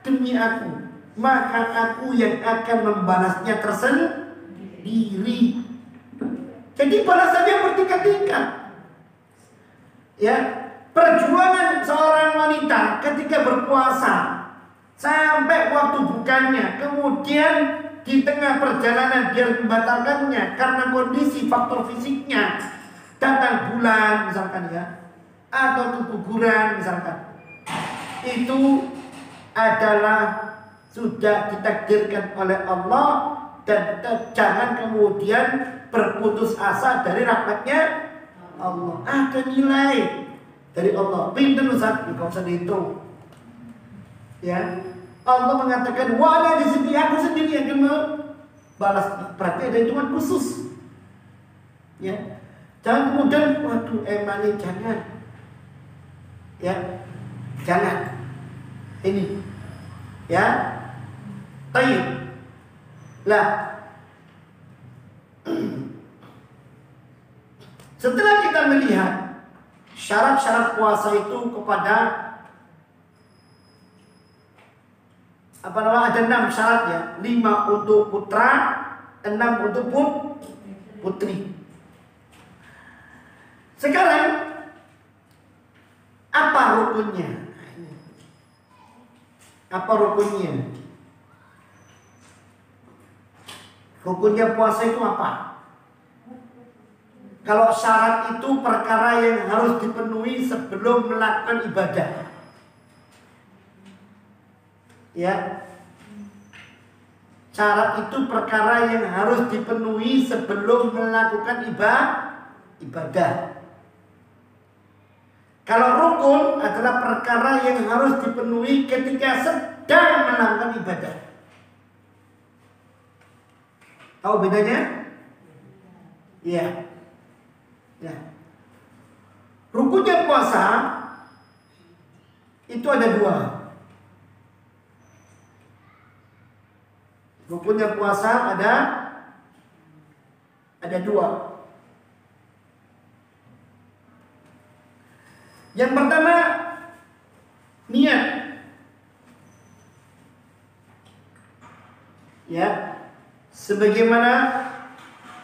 demi aku. Maka aku yang akan membalasnya tersendiri. Jadi balasannya bertingkat-tingkat. Ya. Perjuangan seorang wanita ketika berpuasa sampai waktu bukanya, kemudian di tengah perjalanan dia membatalkannya karena kondisi faktor fisiknya, datang bulan misalkan ya, atau keguguran misalkan, itu adalah sudah ditakdirkan oleh Allah, dan jangan kemudian berputus asa dari rahmatnya Allah. Ada nilai dari Allah. Pinter Ustaz, enggak usah dihitung. Ya. Allah mengatakan, "Wala di sini aku sendiri yang membalas." Berarti ada hitungan khusus. Ya. Jangan kemudian waduh emangnya jangan. Ya. Jangan. Ini. Ya. Baik. Lah. Setelah kita melihat syarat-syarat puasa itu kepada ada 6 syarat ya. 5 untuk putra, 6 untuk putri. Sekarang apa rukunnya? Apa rukunnya? Rukunnya puasa itu apa? Kalau syarat itu perkara yang harus dipenuhi sebelum melakukan ibadah. Ya. Syarat itu perkara yang harus dipenuhi sebelum melakukan ibadah. Kalau rukun adalah perkara yang harus dipenuhi ketika sedang melakukan ibadah. Tahu bedanya? Iya. Ya. Rukunnya puasa itu ada 2. Rukunnya puasa ada 2. Yang pertama niat. Ya. Sebagaimana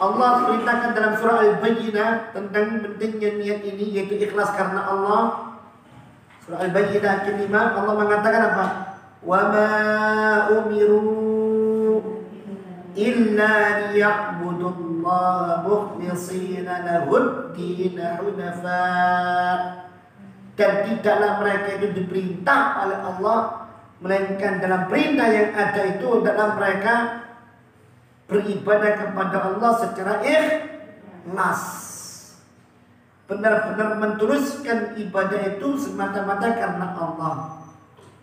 Allah perintahkan dalam surah Al-Bayyinah tentang pentingnya niat ini, yaitu ikhlas karena Allah. Surah Al-Bayyinah ke-5 Allah mengatakan apa? Wa ma umiru illa liya'budullaha mukhlishina lahud-din hunafa. Dan tidaklah mereka itu diperintah oleh Allah, melainkan dalam perintah yang ada itu adalah mereka beribadah kepada Allah secara ikhlas. Benar-benar menteruskan ibadah itu semata-mata karena Allah.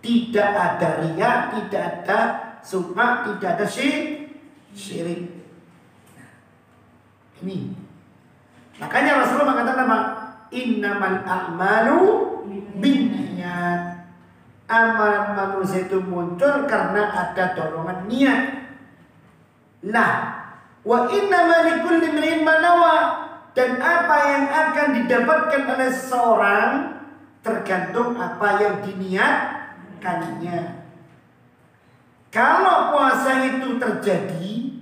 Tidak ada riya, tidak ada sum'ah, tidak ada syirik. Ini. Makanya Rasulullah mengatakan apa? Innamal a'malu binniyat. Amalan manusia itu muncul karena ada dorongan niat. Lah, wa innama likulli imrin ma nawa. Dan apa yang akan didapatkan oleh seseorang tergantung apa yang diniatkannya. Kalau puasa itu terjadi,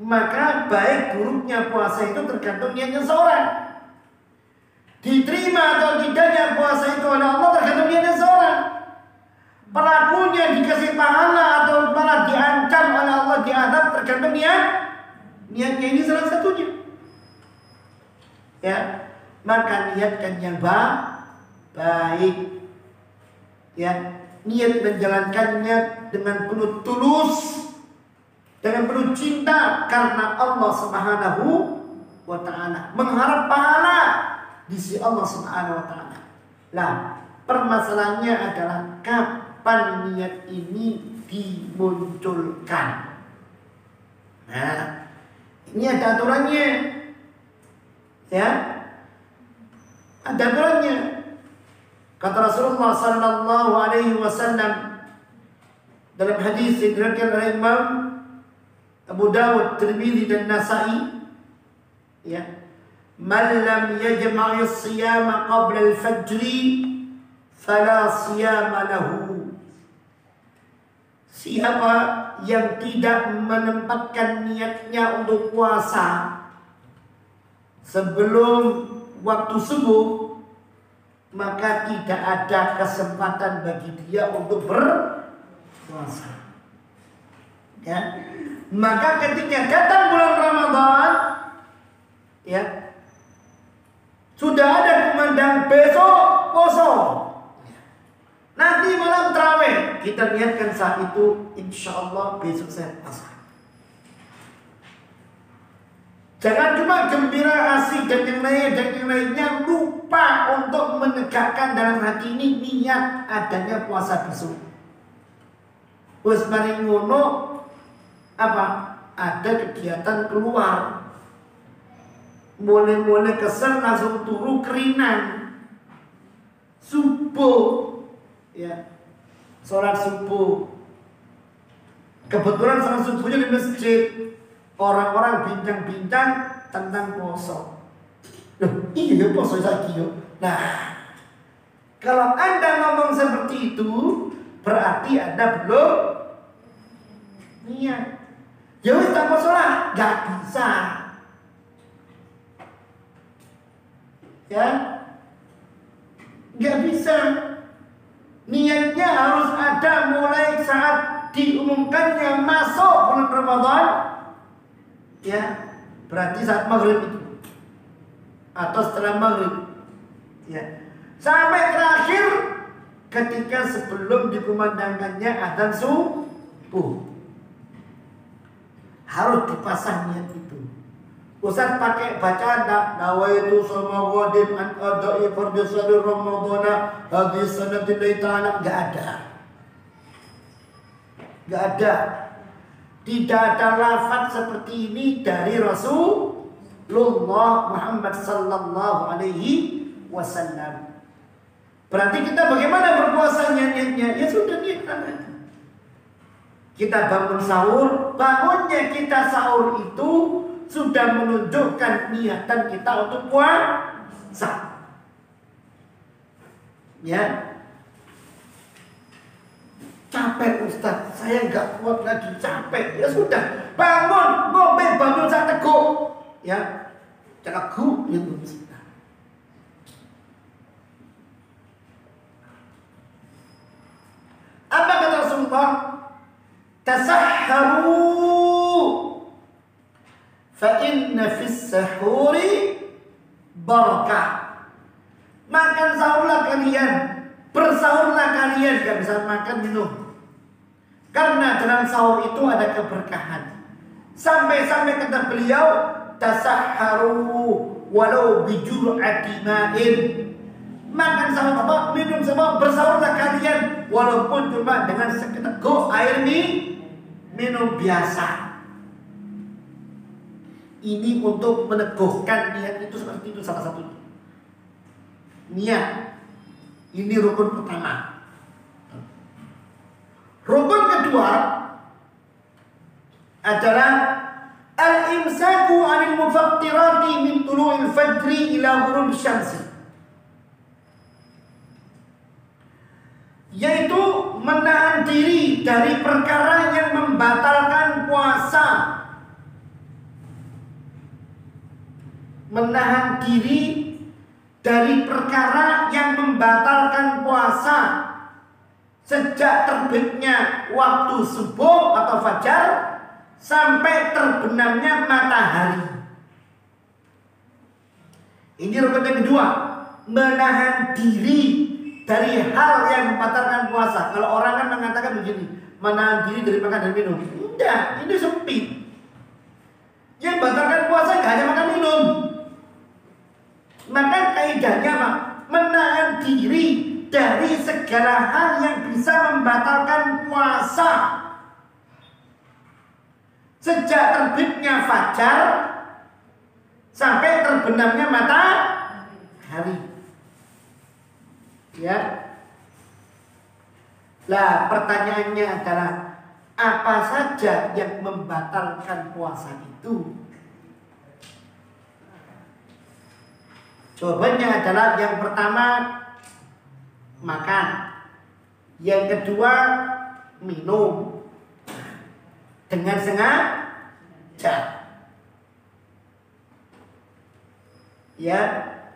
maka baik buruknya puasa itu tergantung niatnya seorang. Diterima atau tidaknya puasa itu oleh Allah tergantung niatnya seorang. Pelakunya dikasih pahala atau malah diancam oleh Allah diadab tergantung niatnya. Ini salah satunya. Ya, maka niatkan yang baik. Ya, niat menjalankannya dengan penuh tulus, dengan penuh cinta karena Allah Subhanahu wa ta'ala, mengharap pahala di sisi Allah Subhanahu wa ta'ala. Lah, permasalahannya adalah kapan niat ini dimunculkan. Nah, ini ada aturannya. Ya, ada aturannya. Kata Rasulullah sallallahu alaihi wasallam dalam hadis yang diriwayatkan oleh Imam Abu Dawud, Tirmidzi dan Nasa'i, ya, man lam yajma'i as-siyama qabla al-fajr fala siyama lahu. Siapa yang tidak menempatkan niatnya untuk puasa sebelum waktu subuh, maka tidak ada kesempatan bagi dia untuk berpuasa. Ya. Maka ketika datang bulan Ramadan, ya, sudah ada kumandang besok puasa. Nanti malam tarawih, kita niatkan saat itu, insya Allah besok saya puasa. Jangan cuma gembira, asik dan yang lainnya, lupa untuk menegakkan dalam hati ini niat adanya puasa besok. Wes mari ngono apa? Ada kegiatan keluar. Mulai kesel langsung turu kerinan. Subuh, ya, sholat subuh. Kebetulan sholat subuhnya di masjid. Orang-orang bincang-bincang tentang poso. Loh, iya poso lagi yo. Nah, kalau Anda ngomong seperti itu, berarti Anda belum niat. Ya wis tak poso lah, enggak bisa. Ya, enggak bisa. Niatnya harus ada mulai saat diumumkannya masuk bulan Ramadan. Ya, berarti saat maghrib itu atau setelah maghrib, ya, sampai terakhir ketika sebelum dikumandangkannya adzan subuh harus dipasang niat itu. Ustaz pakai bacaan nawaitu sama wadim an adai fardhu sadr ramadhana hadis sanatin ta'ala, enggak ada. Tidak ada lafaz seperti ini dari Rasulullah Muhammad sallallahu alaihi wasallam. Berarti kita bagaimana berpuasanya niatnya? Ya sudah niatkan. Kita bangun sahur, bangunnya kita sahur itu sudah menunjukkan niatan kita untuk puasa. Ya. Capek Ustaz, saya nggak kuat lagi, capek. Ya sudah, bangun, ngombe bangun saya teguk. Ya, teguk itu. Apa kata Rasulullah? Tasahharu fa inna fis sahuri barakah. Makan sahurlah kalian, bersahurlah kalian, gak bisa makan minum. Karena dalam sahur itu ada keberkahan. Sampai-sampai kata beliau, tasahharu walau bijur'ati ma'in. Makan sama apa? Minum sama, bersahurlah kalian walaupun cuma dengan seteguk air minum biasa. Ini untuk meneguhkan niat itu seperti itu salah satunya. Niat. Ini rukun pertama. Rukun kedua adalah al-imsaku 'anil mufattirati min tulu'il fajri ila ghurub syamsi. Yaitu menahan diri dari perkara yang membatalkan puasa. Menahan diri dari perkara yang membatalkan puasa sejak terbitnya waktu subuh atau fajar sampai terbenamnya matahari. Ini rukun yang kedua, menahan diri dari hal yang membatalkan puasa. Kalau orang kan mengatakan begini, menahan diri dari makan dan minum. Tidak, ini sempit. Yang membatalkan puasa nggak hanya makan minum. Maka kaidahnya apa? Menahan diri dari segala hal yang bisa membatalkan puasa sejak terbitnya fajar sampai terbenamnya matahari. Ya. Lah pertanyaannya adalah apa saja yang membatalkan puasa itu? Jawabannya adalah yang pertama makan, yang kedua minum dengan sengaja. Ya,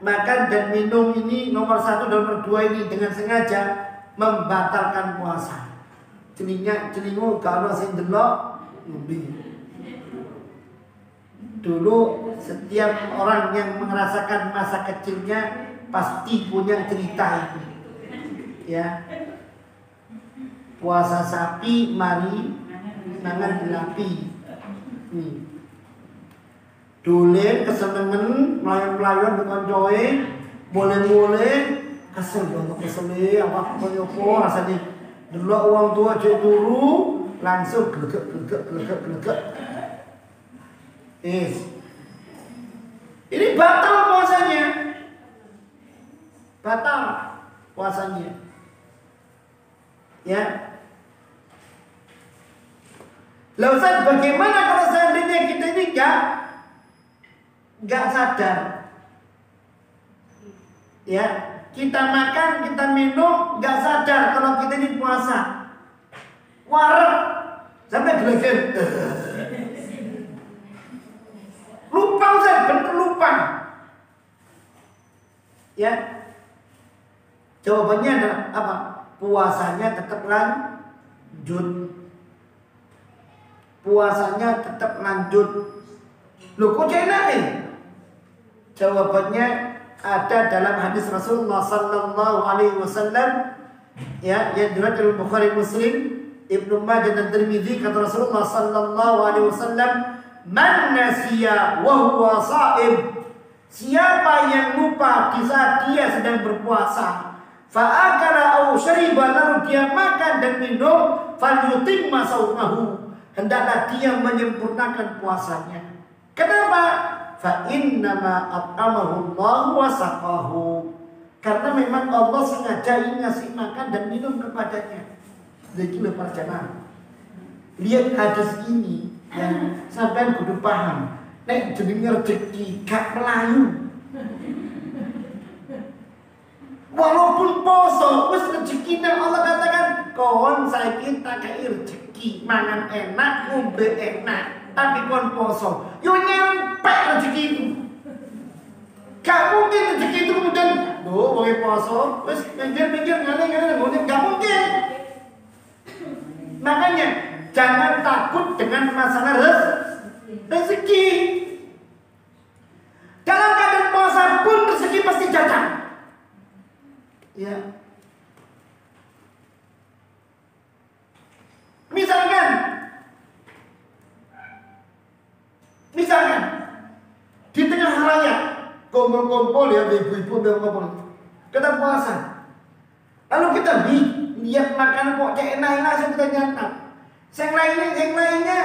makan dan minum ini nomor 1 dan nomor 2 ini dengan sengaja membatalkan puasa. Celingu kalau sing delok ngombe. Dulu setiap orang yang merasakan masa kecilnya pasti punya cerita itu. Ya. Puasa sapi mari nangan dilapi. Nih. Dulu kesenengan melayan-melayan dengan coy, boleh-boleh kesel untuk kesel apa koyo rasanya. Dulu uang tua cek turu langsung gelegek. Ini batal puasanya. Batal puasanya. Ya. Lalu Ustaz, bagaimana kalau seandainya kita ini enggak sadar? Ya, kita makan, kita minum enggak sadar kalau kita ini puasa. Wareg sampai gelegek. Lupa Ustaz, benar lupa. Ya. Jawabannya adalah apa? Puasanya tetap lanjut. Puasanya tetap lanjut. Loh kok enak? Jawabannya ada dalam hadis Rasulullah sallallahu alaihi wasallam ya, yang diriwayatkan oleh Bukhari, Muslim, Ibnu Majah dan Tirmidzi. Kata Rasulullah sallallahu alaihi wasallam, man nasiya wa huwa sha'im, siapa yang lupa di saat dia sedang berpuasa, fa akala aw syariba, lalu dia makan dan minum, falyutimma shaumahu, hendaklah dia menyempurnakan puasanya. Kenapa? Fa innama at'amahu Allah wa saqahu, karena memang Allah sengaja ngasih makan dan minum kepadanya. Jadi para jamaah, lihat hadis ini yang sampai kudu paham. Nek jenenge rezeki gak melayu. Walaupun poso, wis rezekine Allah katakan, kon saiki tak kei rezeki, mangan enak, ngombe enak, tapi kon poso. Yo nyampe rezeki itu. Gak mungkin rezeki itu kemudian, loh, wong poso, wis pinggir-pinggir ngene-ngene, gak mungkin. Makanya jangan takut dengan masalah rezeki. Dalam keadaan puasa pun rezeki pasti datang. Ya. Misalkan kumpul-kumpul ya ibu-ibu kumpul. Kita puasa. Lalu kita lihat makanan kok cek enak langsung kita nyantap. Yang lainnya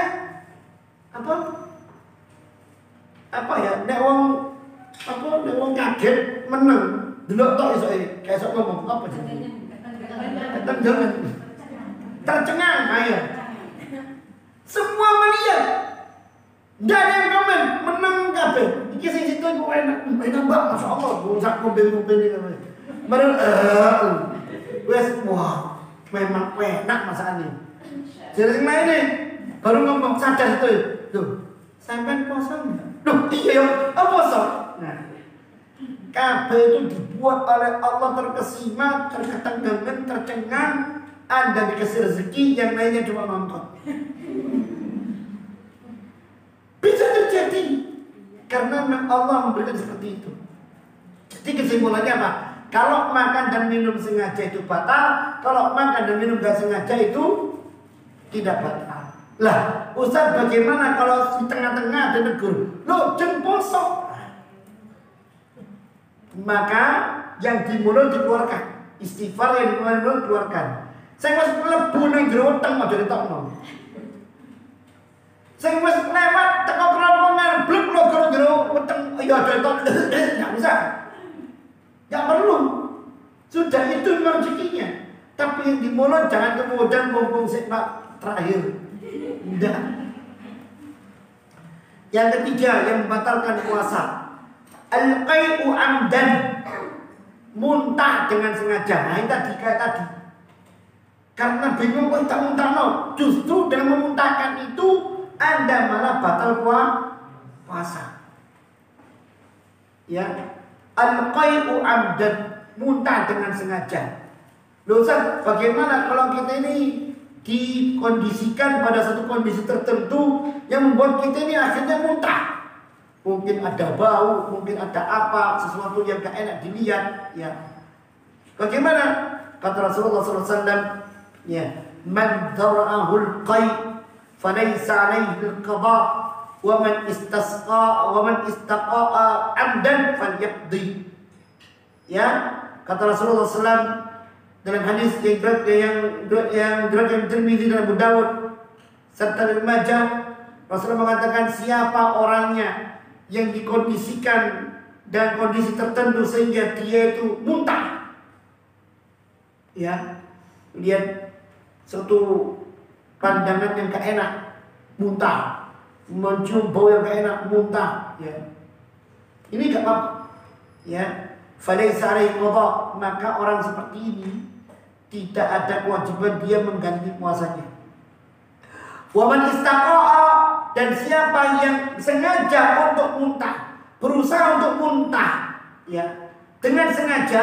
apa ya? Nek wong kaget meneng. Delok tok esuk ngomong apa jenenge? Tercengang ayo. Semua melihat. Ndak ada yang komen, menang kabeh. Iki sing situ iku enak Mbak, masyaallah, sak mobil-mobil iki. Wes wah, memang enak masakane. Jadi sing lainnya baru ngomong sadar itu. Loh, sampean puasa enggak? Loh, iya ya, puasa. Nah, kabeh itu dibuat oleh Allah terkesima, terketenggangan, tercengang. Anda dikasih rezeki, yang lainnya cuma nonton. Bisa terjadi karena Allah memberikan seperti itu. Jadi kesimpulannya apa? Kalau makan dan minum sengaja itu batal, kalau makan dan minum gak sengaja itu tidak batal. Lah, Ustaz bagaimana kalau di tengah-tengah ada negur? Loh, jeng poso. Maka yang di mulut dikeluarkan, istighfar yang di mulut dikeluarkan. Saya masih mlebu nang jero weteng aja ditokno. Sing wis lewat teko kerompongan blek lo jero weteng ya aja ditokno. Enggak usah. Enggak perlu. Sudah itu memang rezekinya. Tapi yang di mulut jangan kemudian mumpung sik terakhir. Enggak. Yang ketiga yang membatalkan puasa. Al-qai'u amdan. Muntah dengan sengaja. Nah, ini kayak tadi. Karena bingung kok tak muntah. Justru dengan memuntahkan itu Anda malah batal puasa. Ya. Al-qai'u amdan, muntah dengan sengaja. Loh Ustaz, bagaimana kalau kita ini dikondisikan pada satu kondisi tertentu yang membuat kita ini akhirnya muntah? Mungkin ada bau, mungkin ada apa, sesuatu yang gak enak dilihat, ya. Bagaimana? Kata Rasulullah SAW, ya, man dara'ahul qai' falaysa alayhi al-qada' wa man istaqa'a amdan falyaqdi. Ya, kata Rasulullah SAW dalam hadis yang Tirmidzi dan Abu Dawud serta Ibnu Majah, Rasulullah mengatakan siapa orangnya yang dikondisikan dan kondisi tertentu sehingga dia itu muntah. Ya, lihat suatu pandangan yang gak enak, muntah. Mencium bau yang gak enak, muntah. Ya, ini gak apa-apa. Ya, falaysa alaihi qada, maka orang seperti ini tidak ada kewajiban dia mengganti puasanya. Wa man istaqa'a, dan siapa yang sengaja untuk muntah, berusaha untuk muntah, ya, dengan sengaja,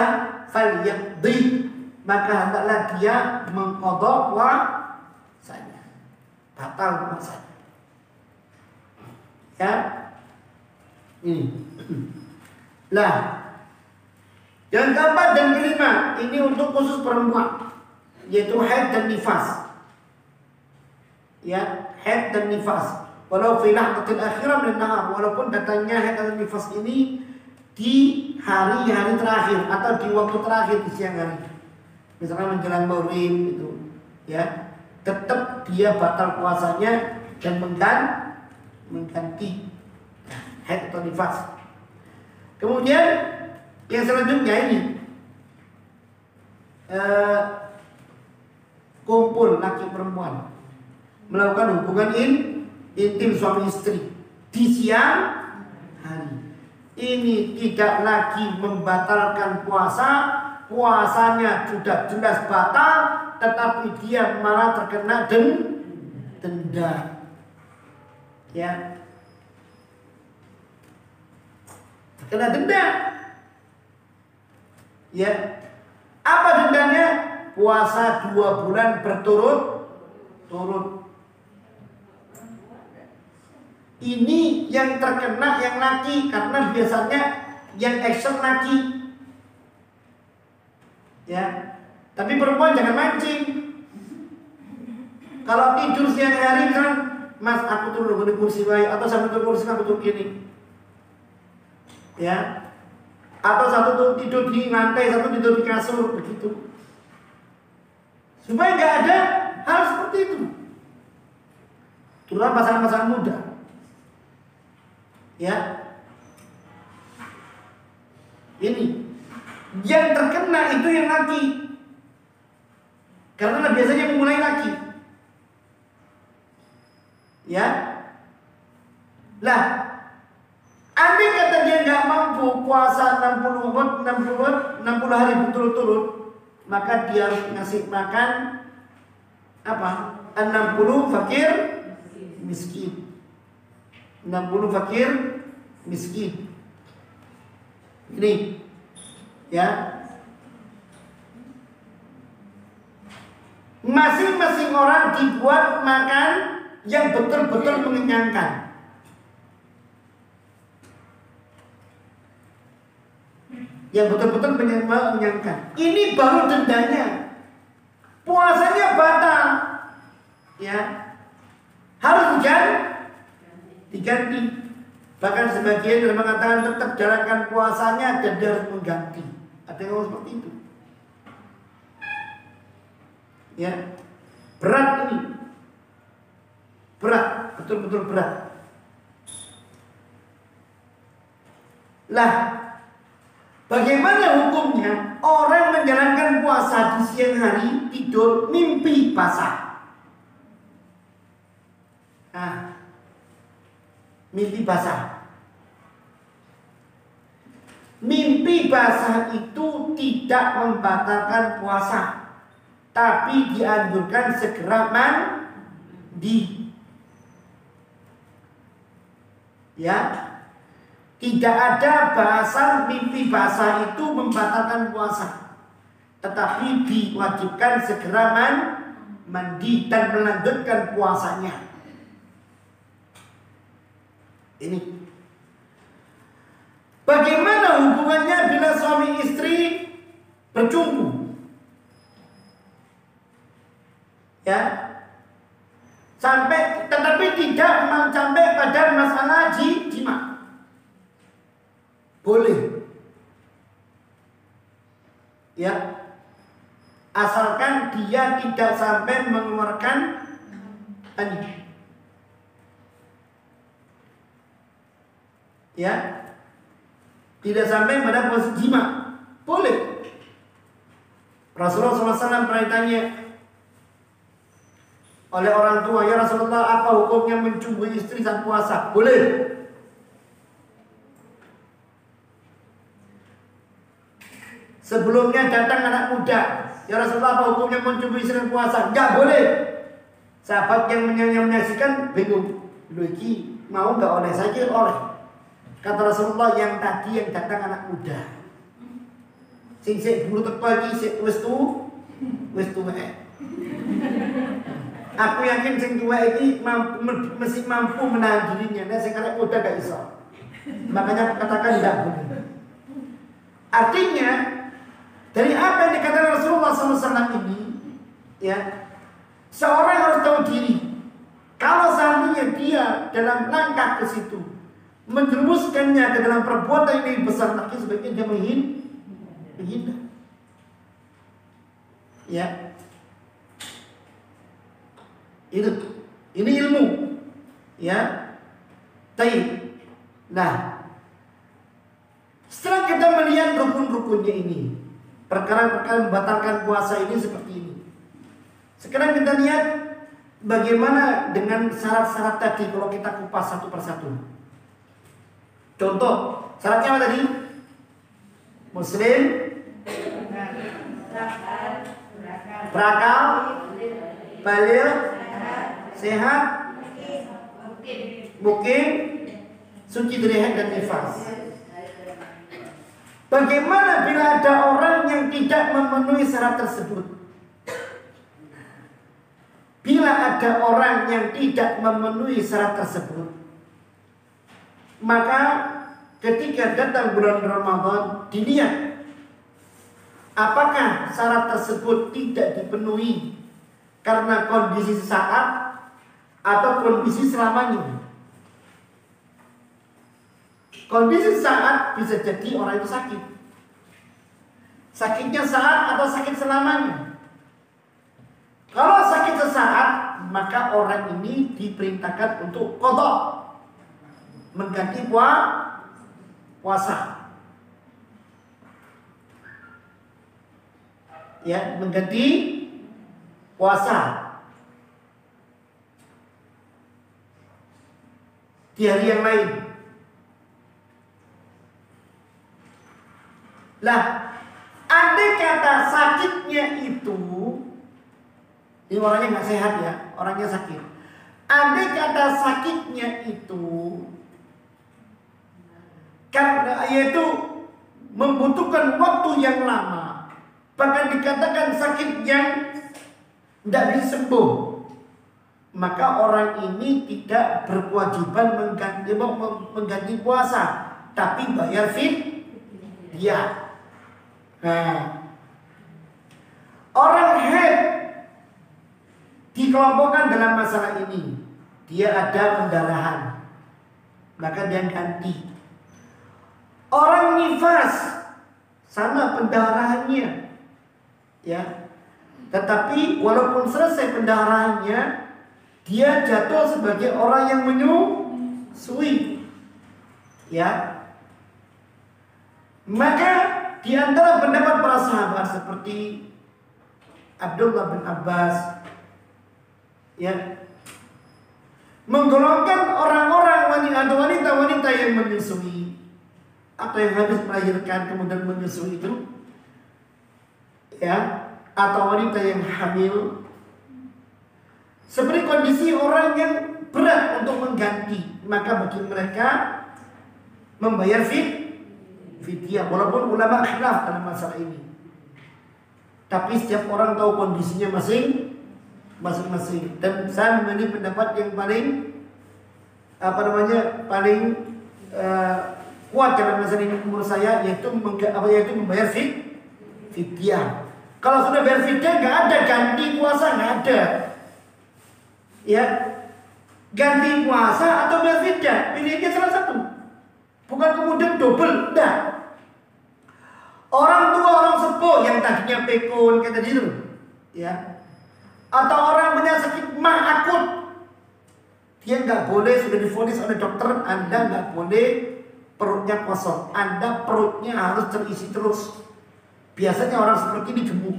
falyaqdi, maka hendaklah dia mengqadha puasanya, batal puasanya. Ya, ini. Lah, yang keempat dan kelima ini untuk khusus perempuan, yaitu haid dan nifas. Ya, haid dan nifas. Walau fi lahdatil akhirah min nahar, walaupun datangnya haid dan nifas ini di hari-hari terakhir atau di waktu terakhir di siang hari. Misalnya menjelang maghrib itu, ya, tetap dia batal puasanya dan mengganti haid atau nifas. Kemudian yang selanjutnya ini kumpul laki perempuan melakukan hubungan intim suami istri di siang hari. Ini tidak lagi membatalkan puasa, puasanya sudah jelas batal, tetapi dia malah terkena denda. Ya, terkena denda. Ya, apa dendanya? Puasa 2 bulan berturut-turut. Ini yang terkena yang laki, karena biasanya yang action laki. Ya, tapi perempuan jangan mancing. Kalau tidur siang hari kan, Mas aku turun di kursi wae, atau sampai turun kursi aku turun gini. Ya, Atau satu tidur di lantai, satu tidur di kasur, begitu. Supaya nggak ada hal seperti itu. Terutama pasangan-pasangan muda. Ya. Ini yang terkena itu yang laki. Karena biasanya memulai laki. Ya. Lah, andai kata dia nggak mampu puasa 60 hari berturut-turut, maka dia harus ngasih makan apa? 60 fakir miskin. 60 fakir miskin. Ini ya. Masing-masing orang dibuat makan yang betul-betul mengenyangkan. Yang betul-betul mengenyangkan. Ini baru dendanya. Puasanya batal. Ya. Harus diganti. Bahkan sebagian yang mengatakan tetap jalankan puasanya dan dia harus mengganti. Ada yang seperti itu. Ya. Berat ini. Berat, betul-betul berat. Lah, bagaimana hukumnya orang menjalankan puasa di siang hari tidur mimpi basah? Nah, mimpi basah. Mimpi basah itu tidak membatalkan puasa, tapi dianjurkan segera mandi. Ya, tidak ada bahasan mimpi basah itu membatalkan puasa, tetapi diwajibkan segera mandi dan melanjutkan puasanya. Ini bagaimana hubungannya bila suami istri berjumpa? Ya, tetapi tidak sampai pada masalah jima. Boleh. Ya. Asalkan dia tidak sampai mengeluarkan angin. Ya. Tidak sampai pada posisi jima. Boleh. Rasulullah SAW pernah ditanya oleh orang tua, ya Rasulullah, apa hukumnya mencumbu istri saat puasa? Boleh. Sebelumnya datang anak muda, ya Rasulullah, apa hukumnya mencumbu istri saat puasa? Enggak boleh. Sahabat yang menyaksikan bingung, lu iki mau nggak oleh saja oleh. Kata Rasulullah, yang tadi yang datang anak muda, sing bulu teko iki wis tuwek. Aku yakin sing tua ini mesti mampu menahan dirinya. Nah, sing arek muda gak iso. Makanya katakan tidak boleh. Artinya dari apa yang dikatakan Rasulullah SAW ini, ya, seorang harus tahu diri. Kalau seandainya dia dalam langkah ke situ menjerumuskannya ke dalam perbuatan yang lebih besar lagi, sebaiknya dia menghindar. Ya. Ini ilmu, ya. Taib. Nah, setelah kita melihat rukun-rukunnya ini, perkara-perkara membatalkan puasa ini seperti ini. Sekarang kita lihat bagaimana dengan syarat-syarat tadi kalau kita kupas satu persatu. Contoh, syaratnya apa tadi? Muslim, berakal, baligh, sehat, mukim, suci dari haid dan nifas. Bagaimana bila ada orang yang tidak memenuhi syarat tersebut? Bila ada orang yang tidak memenuhi syarat tersebut, maka ketika datang bulan Ramadan dilihat apakah syarat tersebut tidak dipenuhi karena kondisi sesaat atau kondisi selamanya. Kondisi saat bisa jadi orang itu sakit. Sakitnya saat atau sakit selamanya. Kalau sakit sesaat, maka orang ini diperintahkan untuk qadha, mengganti puasa. Ya, mengganti puasa di hari yang lain. Lah, andai kata sakitnya itu, ini orangnya nggak sehat ya, orangnya sakit. Andai kata sakitnya itu karena yaitu membutuhkan waktu yang lama, bahkan dikatakan sakit yang tidak bisa sembuh, maka orang ini tidak berkewajiban mengganti puasa, tapi bayar fidyah. Nah, orang haid dikelompokkan dalam masalah ini. Dia ada pendarahan, maka dia ganti. Orang nifas sama pendarahannya, ya. Tetapi walaupun selesai pendarahannya, dia jatuh sebagai orang yang menyusui, ya. Maka di antara pendapat para sahabat seperti Abdullah bin Abbas, ya, menggolongkan orang-orang wanita-wanita yang menyusui atau yang habis melahirkan kemudian menyusui itu, ya, atau wanita yang hamil, seperti kondisi orang yang berat untuk mengganti, maka bagi mereka membayar fidyah, walaupun ulama khilaf dalam masalah ini. Tapi setiap orang tahu kondisinya masing-masing. Dan saya memilih pendapat yang paling paling kuat dalam masalah ini menurut saya, yaitu membayar fidyah. Kalau sudah bayar fidyah, nggak ada ganti puasa, nggak ada. Ya, ganti puasa atau bayar fidyah, pilihnya salah satu. Bukan kemudian double, enggak. Orang tua, orang sepuh yang tadinya pikun kayak tadi itu, ya, atau orang punya sakit mah akut, dia nggak boleh, sudah divonis oleh dokter, Anda nggak boleh perutnya kosong, Anda perutnya harus terisi terus. Biasanya orang seperti ini gemuk,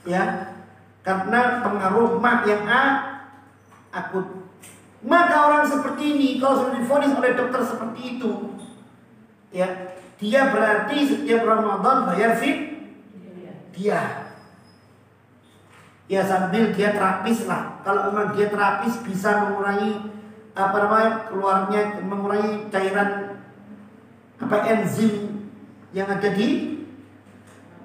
ya, karena pengaruh mah yang akut. Maka orang seperti ini kalau sudah divonis oleh dokter seperti itu, ya, dia berarti setiap Ramadan bayar fidyah. Ya, sambil dia terapis lah. Kalau memang dia terapis bisa mengurangi keluarnya, mengurangi cairan enzim yang ada di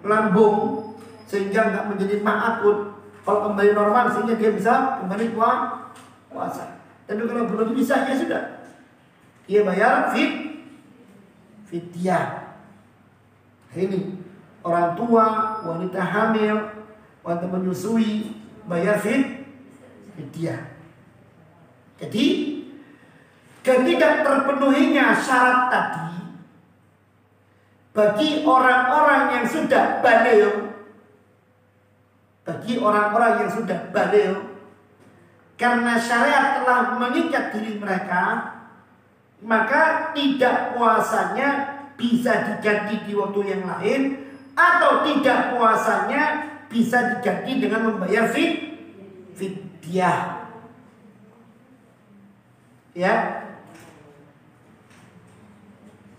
lambung sehingga nggak menjadi mah akut. Kalau kembali normal sehingga dia bisa kembali puasa. Tapi kalau belum bisa, ya sudah, dia bayar fidyah. Ini orang tua, wanita hamil, wanita menyusui, bayar fidyah. Jadi ketidak terpenuhinya syarat tadi bagi orang-orang yang sudah baligh, karena syariat telah mengikat diri mereka, maka tidak puasanya bisa diganti di waktu yang lain, atau tidak puasanya bisa diganti dengan membayar fidyah. Ya,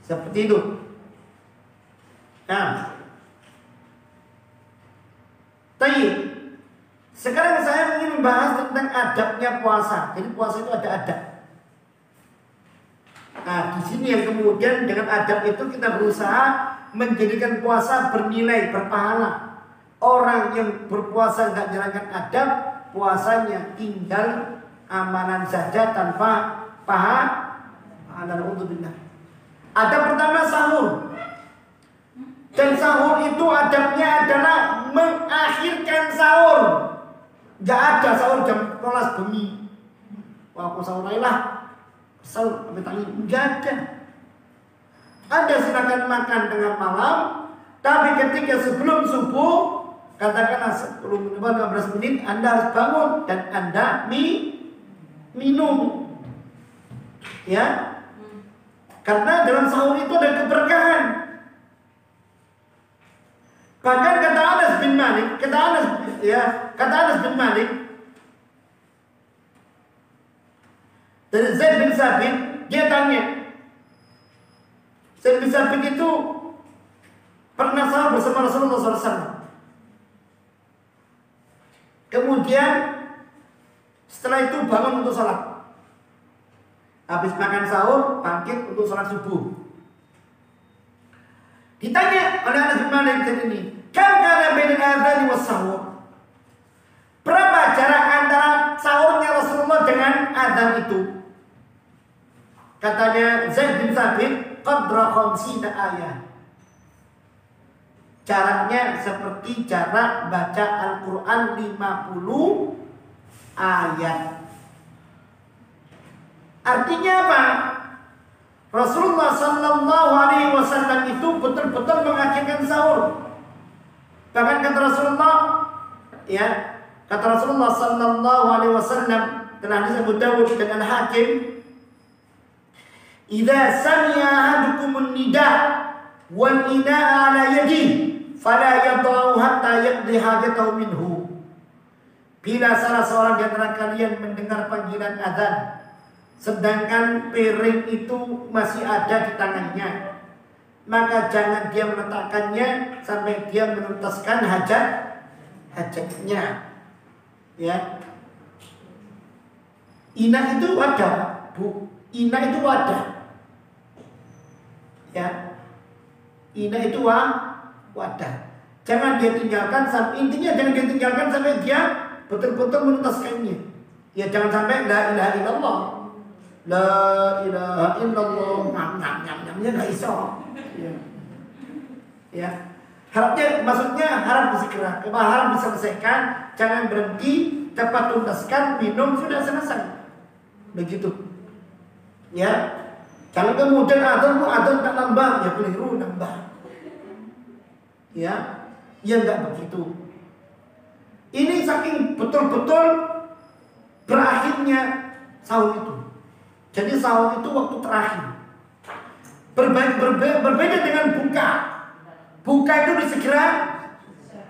seperti itu. Nah, sekarang saya ingin membahas tentang adabnya puasa. Jadi puasa itu ada adab. Nah, di sini yang kemudian dengan adab itu kita berusaha menjadikan puasa bernilai, berpahala. Orang yang berpuasa nggak jalankan adab, puasanya tinggal amalan saja tanpa pahala. Alhamdulillah. Adab pertama sahur. Dan sahur itu adabnya adalah mengakhirkan sahur. Gak ada sahur jam 12 bengi. Wah, aku sahur aja lah. Sahur sampai tangi, enggak ada. Anda silakan makan tengah malam, tapi ketika sebelum subuh, katakanlah 10-15 menit, Anda harus bangun dan Anda minum. Ya. Karena dalam sahur itu ada keberkahan. Bahkan kata Anas bin Malik dari Zaid bin Sabit, dia tanya, Zaid bin Sabit itu pernah sahur bersama Rasulullah SAW. Kemudian setelah itu bangun untuk sholat. Habis makan sahur, bangkit untuk sholat subuh. Ditanya oleh Anas bin Malik ini, kam kana bainal adzan was sahur? Berapa jarak antara sahurnya Rasulullah dengan adzan itu? Katanya Zaid bin Sabit, qadra 50 ayat. Jaraknya seperti jarak baca Al-Quran 50 ayat. Artinya apa? Rasulullah Sallallahu Alaihi Wasallam itu betul-betul mengakhirkan sahur. Bahkan kata Rasulullah, ya, kata Rasulullah Sallallahu Alaihi Wasallam dalam hadis Abu Dawud dengan Hakim, "Idza sami'a ahadukumun nida wal ina'a ala yadihi, fala yad'u hatta yaqdi hajatahu minhu." Bila salah seorang di antara kalian mendengar panggilan azan, sedangkan piring itu masih ada di tangannya, maka jangan dia meletakkannya sampai dia menuntaskan hajatnya. Ya. Ina itu wadah, Bu. Ina itu wadah. Ya. Ina itu wadah. Jangan dia tinggalkan sampai, intinya jangan dia tinggalkan sampai dia betul-betul menuntaskannya. Ya, jangan sampai la ilaha illallah. La ilaha illallah, nyam-nyamnya nggak iso. Ya. Harapnya, maksudnya harap segera, harap diselesaikan, jangan berhenti, cepat tuntaskan, minum sudah selesai. Begitu. Ya. Jangan kemudian adon tak nambah, ya keliru nambah. Ya. Ya enggak begitu. Ini saking betul-betul berakhirnya sahur itu. Jadi sahur itu waktu terakhir. Berbeda dengan buka. Buka itu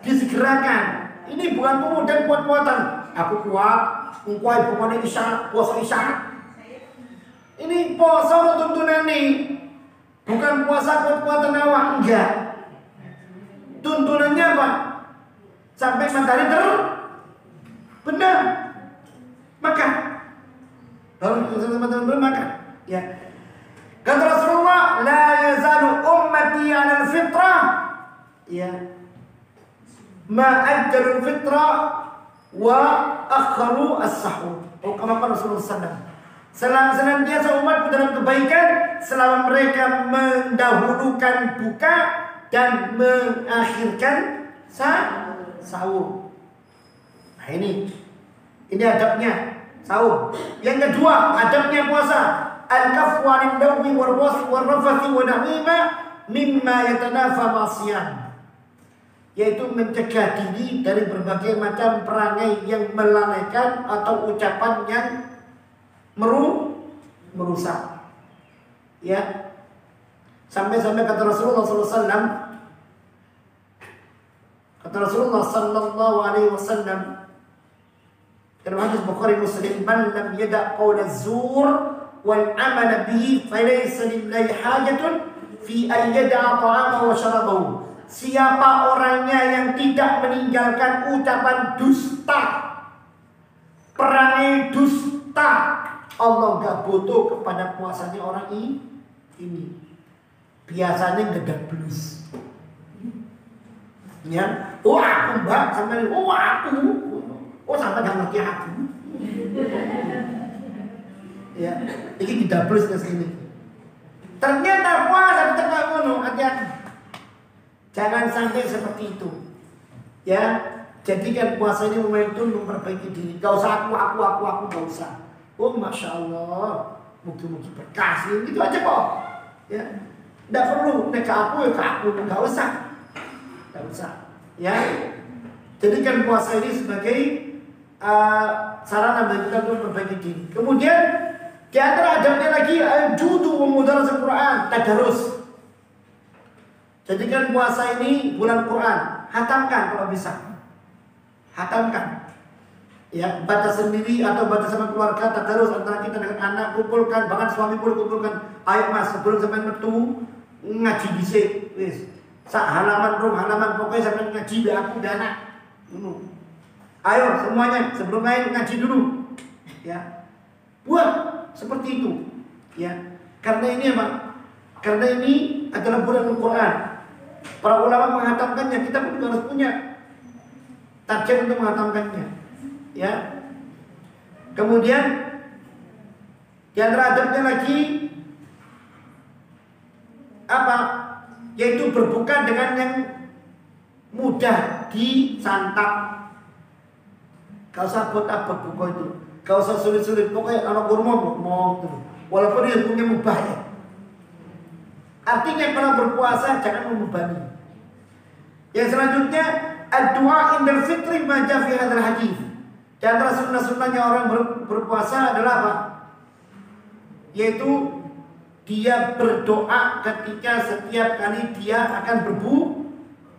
disegerakan. Ini bukan kemudian kuat-kuatan. Aku kuat, engkau ibu mana isya, puasa isya. Ini puasa tuntunan nih. Bukan puasa kuat-kuatan awak, enggak. Tuntunannya apa? Sampai matahari benar. Makan. Maka ya. Kata Rasulullah, la yazalu ummati 'ala al-fitrah. Ya. Ma ajjalu al-fitrah wa akharu as-sahur. Kama qala Rasulullah sallallahu senantiasa umatku dalam kebaikan selama mereka mendahulukan buka dan mengakhirkan sahur. Nah ini adabnya sahur. Yang kedua, adabnya puasa. Al-kaffu 'anil lagwi war-rafathi wa namima mimma yatanafa ma'siyan. Yaitu mencegah diri dari berbagai macam perangai yang melalaikan atau ucapan yang merusak. Ya. Sampai-sampai kata Rasulullah SAW, kata Rasulullah sallallahu alaihi wasallam dalam hadis Bukhari Muslim, man lam yada' qaul az-zur wal amal bihi falaysa lillahi hajatun fi an yada'a ta'amahu wa syarabahu. Siapa orangnya yang tidak meninggalkan ucapan dusta, perangai dusta, Allah gak butuh kepada puasanya orang ini. Biasanya gedak blus. Ya, oh aku mbak, sampai oh aku. Oh sampai gak ngerti aku. Ya, ini tidak plus ke sini. Ternyata puasa di tengah gunung, hati-hati. Jangan sampai seperti itu. Ya, jadikan puasa ini momentum memperbaiki diri. Gak usah aku, gak usah. Oh masya Allah, Mugi-mugi berkah gitu aja kok. Ya. Enggak perlu nek aku enggak usah. Enggak usah. Ya. Jadikan puasa ini sebagai sarana bagi kita untuk memperbaiki diri. Kemudian di antara adabnya lagi al-judu wa mudarasatul Quran, tadarus. Jadikan puasa ini bulan Quran, hatamkan kalau bisa. Hatamkan. Ya, baca sendiri atau baca sama keluarga, tadarus antara kita dengan anak, kumpulkan, bahkan suami pun kumpulkan. Ayo Mas, sebelum sampai metu ngaji dhisik wis. Sak halaman pokoknya sampai ngaji be aku dan anak. Ayo semuanya sebelum main ngaji dulu. Ya. Buat seperti itu. Ya. Karena ini apa? Karena ini adalah bulan Al-Quran. Para ulama menghatamkannya, kita pun harus punya target untuk menghatamkannya. Ya. Kemudian di antara adabnya lagi apa? Yaitu berbuka dengan yang mudah disantap. Gak usah abot-abot buka itu. Gak usah sulit-sulit. Pokoknya anak kurma mau tuh. Walaupun dia punya mubah ya. Artinya kalau berpuasa jangan membebani. Yang selanjutnya ad-du'a indal fitri ma ja'a fi hadzal hadits. Di antara sunnah-sunnahnya orang berpuasa adalah apa? Yaitu dia berdoa ketika setiap kali dia akan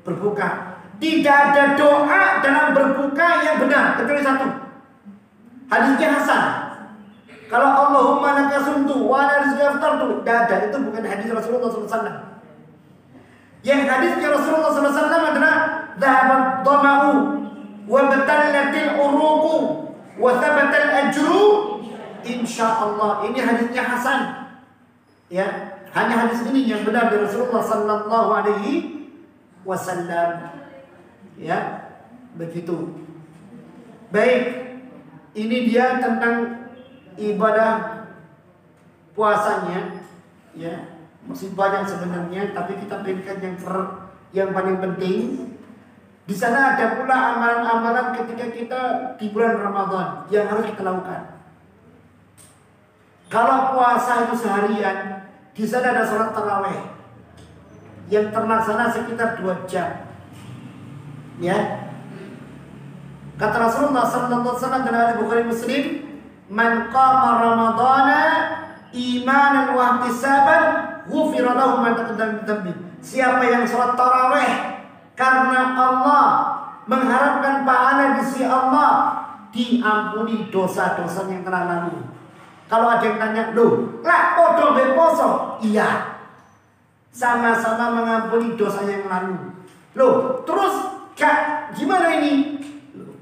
berbuka. Tidak ada doa dalam berbuka yang benar kecuali satu. Hadisnya hasan. Kalau Allahumma laka sumtu wa ala rizqi aftartu, tidak ada. Itu bukan hadis Rasulullah SAW. Yang hadisnya Rasulullah SAW adalah dhahabat dhama'u wa batallatil uruqu wa thabatal ajru insyaallah. Ini hadisnya hasan. Ya, hanya hadis ini yang benar dari Rasulullah sallallahu alaihi wasallam. Ya, begitu. Baik, ini dia tentang ibadah puasanya. Ya, masih banyak sebenarnya, tapi kita pilihkan yang paling penting. Di sana ada pula amalan-amalan ketika kita di bulan Ramadan yang harus kita lakukan. Kalau puasa itu seharian, di sana ada sholat tarawih yang terlaksana sekitar 2 jam. Ya, kata Rasulullah sallallahu alaihi wasallam dalam Bukhari Muslim, "Man qama Ramadana imanan wa ihtisaban, ghufira lahu ma taqaddama min dhanbi." Siapa yang sholat tarawih karena Allah, mengharapkan pahala di sisi Allah, diampuni dosa-dosa yang telah lalu. Kalau ada yang tanya, loh, lah podo be poso? Iya, sama-sama mengampuni dosa yang lalu. Loh, terus gimana ini? Loh,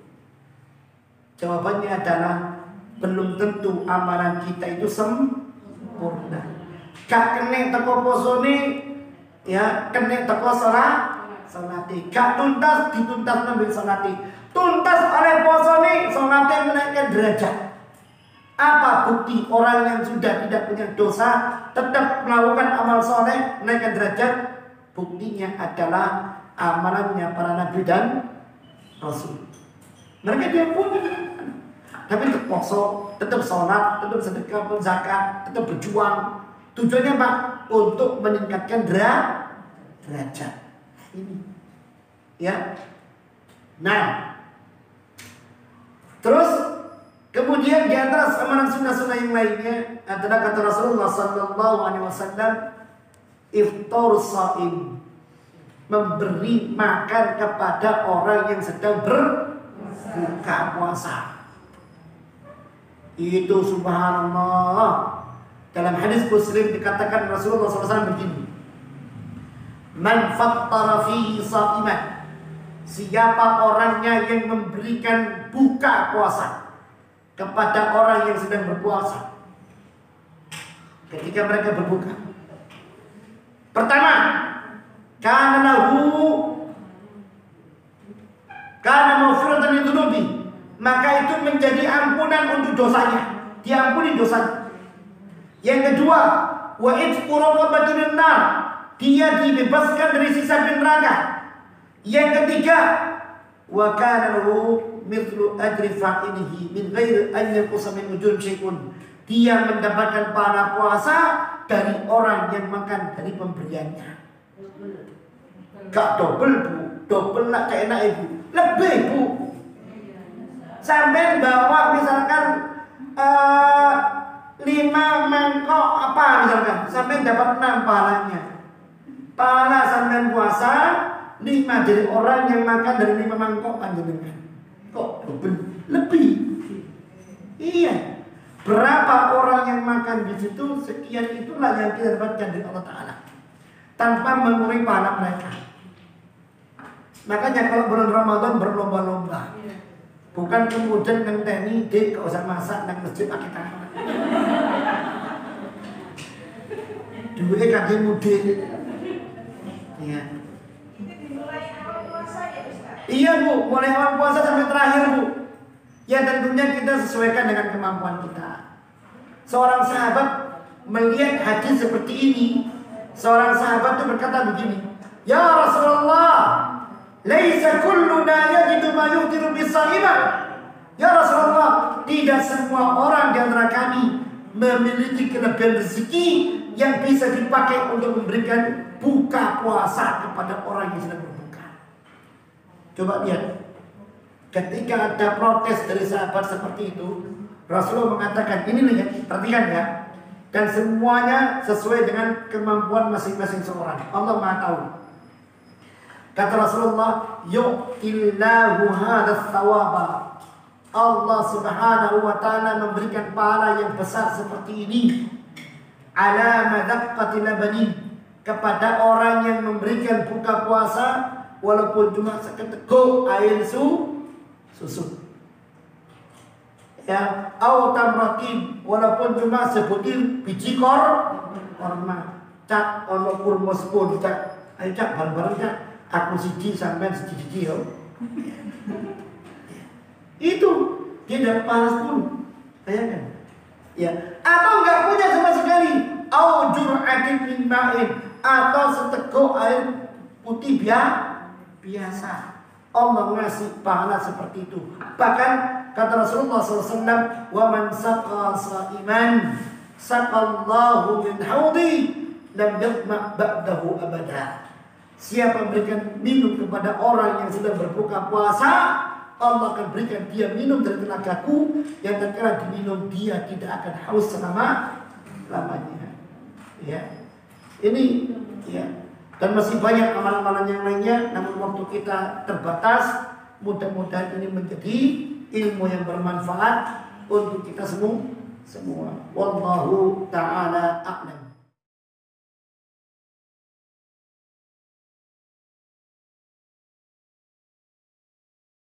jawabannya adalah belum tentu amalan kita itu sempurna. Gak kena teko posone, ya kena teko salati. Gak tuntas dituntas nambah salati. Tuntas oleh posone, salati menaikkan derajat. Apa bukti orang yang sudah tidak punya dosa tetap melakukan amal soleh menaikkan derajat? Buktinya adalah amalannya para nabi dan rasul. Mereka diampuni, tapi tetap puasa, tetap sholat, tetap sedekah, zakat, tetap berjuang. Tujuannya apa? Untuk meningkatkan derajat. Ini, ya. Nah, terus kemudian di antara amalan sunnah-sunnah yang lainnya adalah kata Rasulullah sallallahu alaihi wasallam, iftar shaim, memberi makan kepada orang yang sedang berbuka puasa. Itu subhanallah. Dalam hadis Muslim dikatakan Rasulullah SAW begini, man fattara fihi shaiman, siapa orangnya yang memberikan buka puasa kepada orang yang sedang berpuasa ketika mereka berbuka. Pertama, kana maghfiratan lidzunubi, maka itu menjadi ampunan untuk dosanya, diampuni dosanya. Yang kedua, wa itqu raqabatin nar, dia dibebaskan dari siksa neraka. Yang ketiga, wa kana lahu mithlu ajri fa'ilihi min ghairi an yanqusa min ujur syai'un, dia mendapatkan pahala puasa dari orang yang makan dari pemberiannya. Gak double bu, double nak kayak enak ibu, lebih bu. Sampai bawa misalkan 5 mangkok apa misalkan, sampai dapat 6 pahalanya. Pahala sampai puasa 5 dari orang yang makan dari 5 mangkok panjenengan. Kok double lebih? Iya. Berapa orang yang makan di situ, sekian itulah yang kita dapatkan dari Allah Ta'ala tanpa mengurangi pahala mereka. Makanya kalau bulan Ramadan berlomba-lomba, bukan kemudian ngenteni dek gak usah masak nang masjid pakai tangan. Duitnya kaki mudik. Iya. Iya bu, mulai awal puasa sampai terakhir bu. Ya tentunya kita sesuaikan dengan kemampuan kita. Seorang sahabat melihat hadis seperti ini. Seorang sahabat itu berkata begini, ya Rasulullah, laisa kulluna yajidu ma yuhtiru bis-shaimah. Ya Rasulullah, tidak semua orang di antara kami memiliki kelebihan rezeki yang bisa dipakai untuk memberikan buka puasa kepada orang yang sedang berbuka. Coba lihat, ketika ada protes dari sahabat seperti itu, Rasulullah mengatakan, ini nih ya, perhatikan ya, dan semuanya sesuai dengan kemampuan masing-masing seorang. Allah Maha tahu. Kata Rasulullah, yu'tillahu hadzal thawaba. Allah Subhanahu wa taala memberikan pahala yang besar seperti ini ala madaqqati labani, kepada orang yang memberikan buka puasa walaupun cuma seketeguk air susu. Ya, au tamratin, walaupun cuma sebutir biji korma. Cak ono kurma 10 cak. Ayo cak bareng-bareng cak. Aku siji sampean siji yo. Itu dia dapat pahala 10. Bayangkan. Ya, atau enggak punya sama sekali. Au jur'atin min ma'in, atau seteguk air putih biasa. Allah ngasih pahala seperti itu. Bahkan kata Rasulullah SAW, wa man saqa sa'iman saqallahu min haudi lam yatma' ba'dahu abada. Siapa memberikan minum kepada orang yang sedang berbuka puasa, Allah akan berikan dia minum dari tenagaku yang tatkala diminum dia tidak akan haus selama-lamanya. Ya. Ini ya. Dan masih banyak amalan-amalan yang lainnya, namun waktu kita terbatas. Mudah-mudahan ini menjadi ilmu yang bermanfaat untuk kita semua. Wallahu ta'ala a'lam.